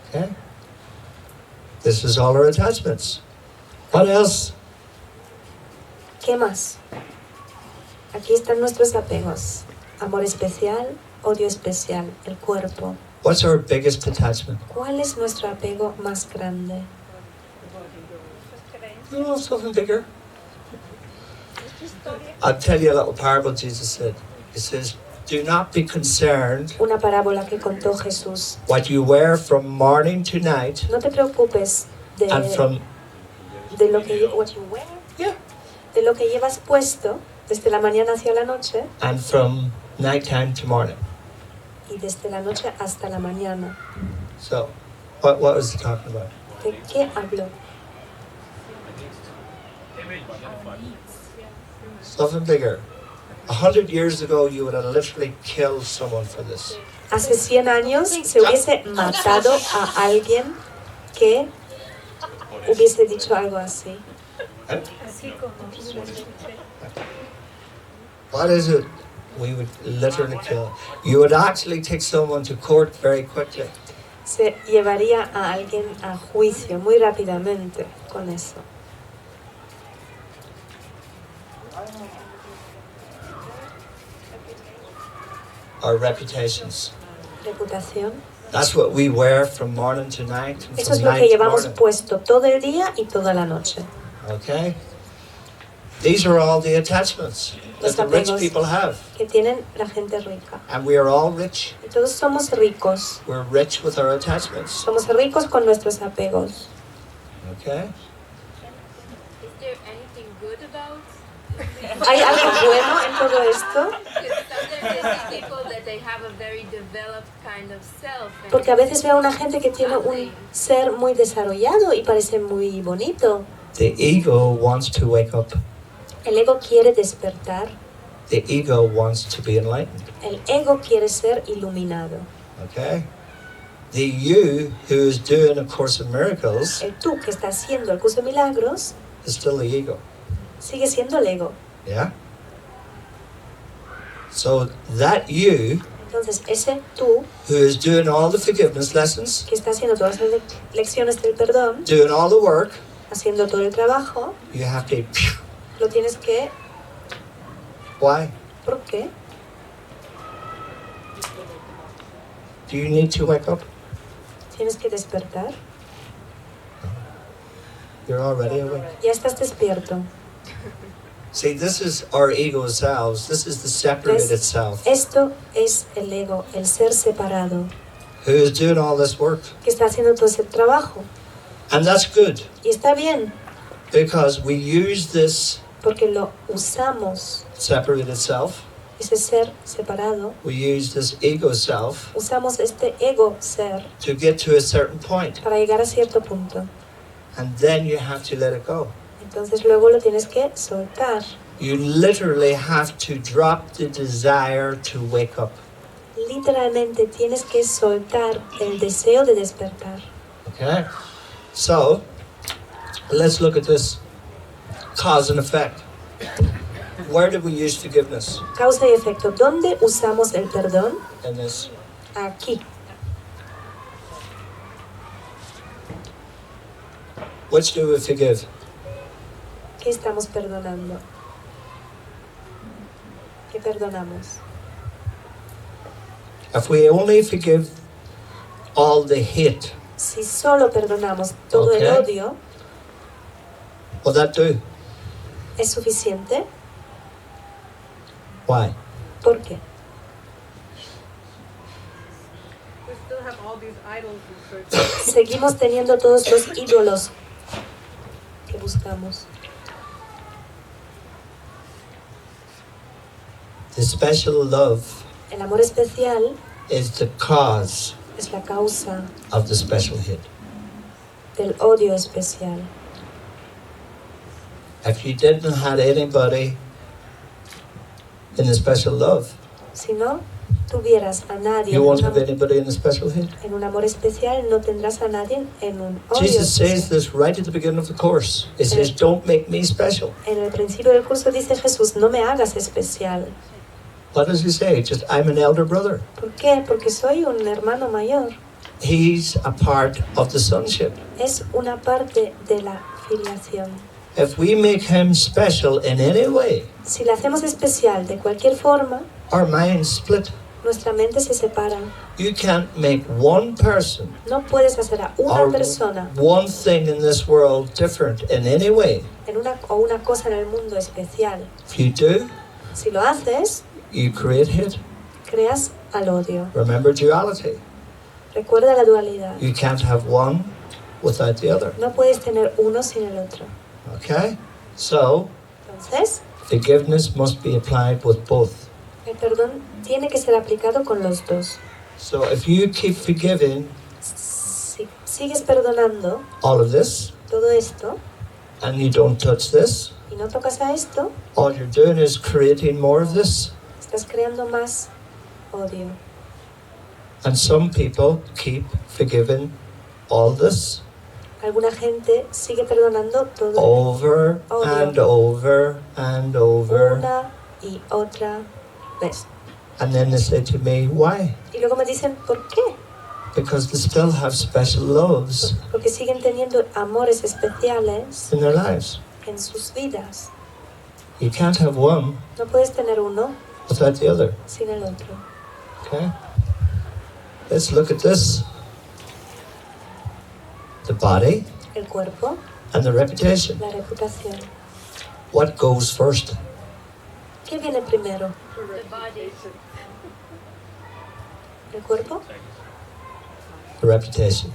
Okay? This is all our attachments. What else? ¿Qué más? Aquí están nuestros apegos. Amor especial, odio especial, el cuerpo. What's our biggest attachment? ¿Cuál es nuestro apego más grande? No, something bigger. I'll tell you a little parable Jesus said. He says, do not be concerned Una parábola que contó Jesús. what you wear from morning to night No te preocupes and from de lo que what you wear, yeah de lo que llevas puesto desde la mañana hacia la noche and from nighttime to morning. y desde la noche hasta la mañana. So, what was he talking about? ¿De qué habló? Something bigger. 100 years ago, you would have literally killed someone for this. Hace 100 años se hubiese matado a alguien que hubiese dicho algo así. And what is it we would literally kill? You would actually take someone to court very quickly. Se llevaría a alguien a juicio muy rápidamente con eso. Our reputations. Reputación. That's what we wear from morning to night and Eso es from lo que night to llevamos morning. puesto todo el día y toda la noche. Okay? These are all the attachments that Los the rich apegos people have. que tienen la gente rica. And we are all rich. Y todos somos ricos. We're rich with our attachments. Somos ricos con nuestros apegos. Okay? Is there anything good about? ¿Hay algo bueno en todo esto? Because sometimes I see people that they have a very developed kind of self. and Porque a veces veo a una gente que tiene un ser muy desarrollado y parece muy bonito. The ego wants to wake up. El ego quiere despertar. The ego wants to be enlightened. El ego quiere ser iluminado. Okay? The you who is doing A Course in Miracles El tú que está haciendo el curso de milagros is still the ego. sigue siendo el ego. Yeah? So that you Entonces ese tú who is doing all the forgiveness lessons, que está haciendo todas las lecciones del perdón, doing all the work, haciendo todo el trabajo, you have to. lo tienes que... Why? ¿Por qué? Do you need to wake up? Tienes que despertar. You're already awake. Ya estás despierto. See, this is our ego selves. This is the separated ¿Ves? self Esto es el ego, el ser separado, who is doing all this work. que está haciendo todo ese trabajo. And that's good Y está bien, because we use this porque lo usamos, separated self, ese ser separado, we use this ego self usamos este ego ser to get to a certain point. para llegar a cierto punto. And then you have to let it go. Entonces luego lo tienes que soltar. You literally have to drop the desire to wake up. Literalmente tienes que soltar el deseo de despertar. Okay? So, let's look at this cause and effect. Where do we use forgiveness? Causa y efecto. ¿Dónde usamos el perdón? In this. Aquí. Which do we forgive? ¿Qué estamos perdonando? ¿Qué perdonamos? If we only forgive all the hate, Si solo perdonamos todo el Okay. odio, will that do? ¿es suficiente? Why? ¿Por qué? We still have all these idols in search. Seguimos teniendo todos los ídolos que buscamos. The special love El amor especial is the cause es la causa of the special hate. del odio especial. If you didn't have anybody in the special love, Si no tuvieras a nadie you en won't un, have anybody in the special hate. en un amor especial, no tendrás a nadie en un odio Jesus says especial. this right at the beginning of the course. He says, don't make me special. En el principio del curso dice Jesús, no me hagas especial. What does he say? Just, I'm an elder brother. ¿Por qué? Porque soy un hermano mayor. He's a part of the sonship. Es una parte de la filiación. If we make him special in any way, Si la hacemos especial de cualquier forma, our minds split. nuestra mente se separa. You can't make one person No puedes hacer a una or persona one thing in this world different in any way. en una cosa en el mundo especial. If you do, Si lo haces, you create hate. creas al odio. Remember duality. Recuerda la dualidad. You can't have one without the other. No puedes tener uno sin el otro. Okay? So, Entonces, forgiveness must be applied with both. el perdón tiene que ser aplicado con los dos. So if you keep forgiving Si sigues perdonando all of this todo esto and you don't touch this, y no tocas a esto, all you're doing is creating more of this. estás creando más odio. And some people keep forgiving all this Alguna gente sigue perdonando todo over Odio. and over and over. una y otra vez. And then they say to me, why? Y luego me dicen, ¿por qué? Because they still have special loves Porque siguen teniendo amores especiales in their lives. en sus vidas. You can't have one No puedes tener uno without the other. sin el otro. Okay? Let's look at this. The body El cuerpo, and the reputation. la reputación. What goes first? ¿Qué viene primero? The body. ¿El cuerpo? The reputation.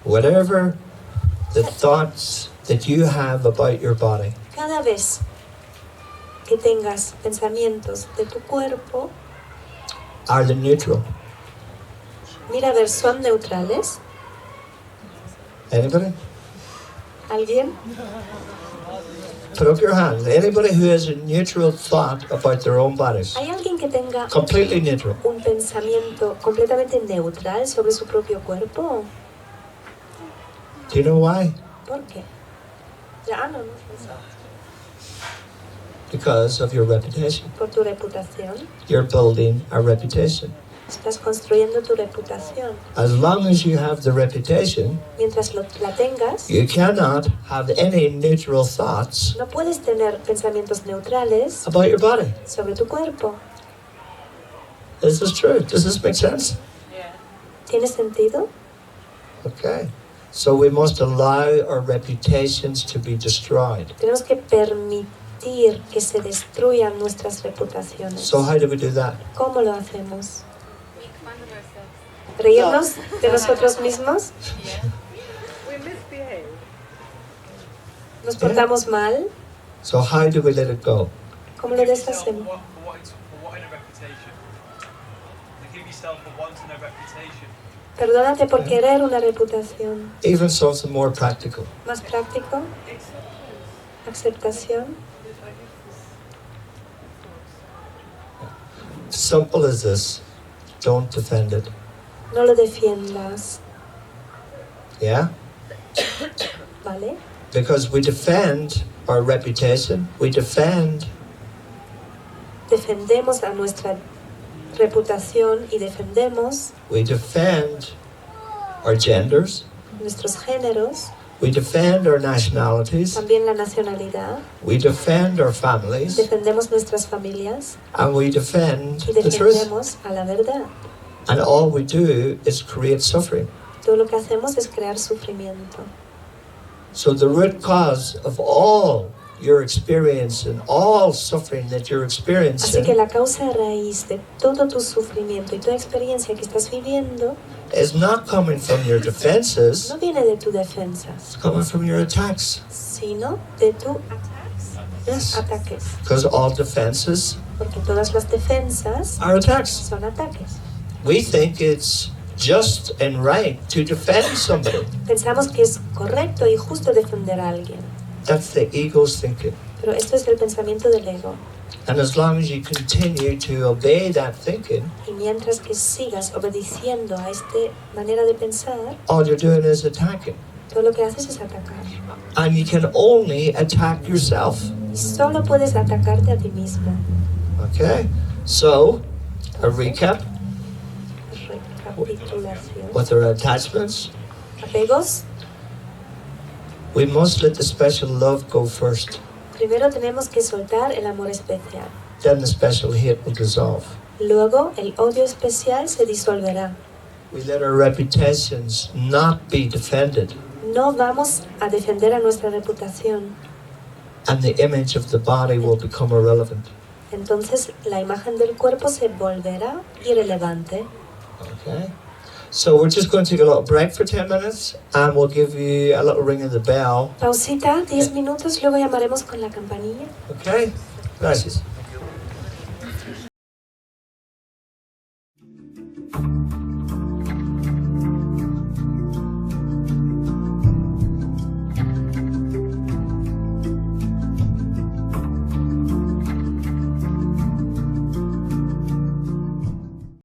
Whatever the thoughts that you have about your body, Cada vez que tengas pensamientos de tu cuerpo, are they neutral? mira a ver, ¿son neutrales? Anybody? ¿Alguien? Put up your hands. Anybody who has a neutral thought about their own bodies? ¿Hay alguien que tenga Completely neutral. un pensamiento completamente neutral sobre su propio cuerpo? Do you know why? ¿Por qué? Ya, no. Because of your reputation. Por tu reputación. You're building a reputation. Estás construyendo tu reputación. As long as you have the reputation, Mientras la tengas, you cannot have any neutral thoughts no puedes tener pensamientos neutrales about your body. sobre tu cuerpo. This is true. Does this make sense? ¿Tiene sentido? Okay. So we must allow our reputations to be destroyed. Tenemos que permitir que se destruyan nuestras reputaciones. So how do we do that? ¿Cómo lo hacemos? Make fun of ourselves. ¿Reírnos de nosotros mismos? We misbehave. ¿Nos portamos mal? So how do we let it go? ¿Cómo lo deshacemos? For wanting a reputation. Forgive yourself for wanting a reputation. Perdónate por querer una reputación. Even something more practical. Más práctico, aceptación. Simple as this. Don't defend it. No lo defiendas, Yeah? ¿vale? Because we defend our reputation, we defendemos a nuestra reputación y defendemos we defend our genders, nuestros géneros, we defend our nationalities, también la nacionalidad, we defend our families, defendemos nuestras familias and we defend y the truth. defendemos a la verdad. And all we do is create suffering. Todo lo que hacemos es crear sufrimiento. So the root cause of all your experience and all suffering that you're Así que experiencing la causa raíz de todo tu sufrimiento y toda experiencia que estás viviendo is not coming from your defenses, no viene de tu defensa, it's coming from your attacks. sino de tu Yes. ataques. Because all defenses Porque todas las defensas are attacks. son ataques. We think it's just and right to defend somebody. Pensamos que es correcto y justo defender a alguien. That's the ego's thinking. Pero esto es el pensamiento del ego. And as long as you continue to obey that thinking, Y mientras que sigas obedeciendo a esta manera de pensar, all you're doing is attacking. todo lo que haces es atacar. And you can only attack yourself. Y solo puedes atacarte a ti mismo. Okay? So, a recap Recapitulación. with our attachments. Apegos. We must let the special love go first. Primero tenemos que soltar el amor especial. Then the special hate will dissolve. Luego el odio especial se disolverá. We let our reputations not be defended. No vamos a defender a nuestra reputación. And the image of the body will become irrelevant. Entonces la imagen del cuerpo se volverá irrelevante. Okay? So we're just going to take a little break for 10 minutes and we'll give you a little ring of the bell. Pausita, 10 minutos, luego llamaremos con la campanilla. Okay? Gracias.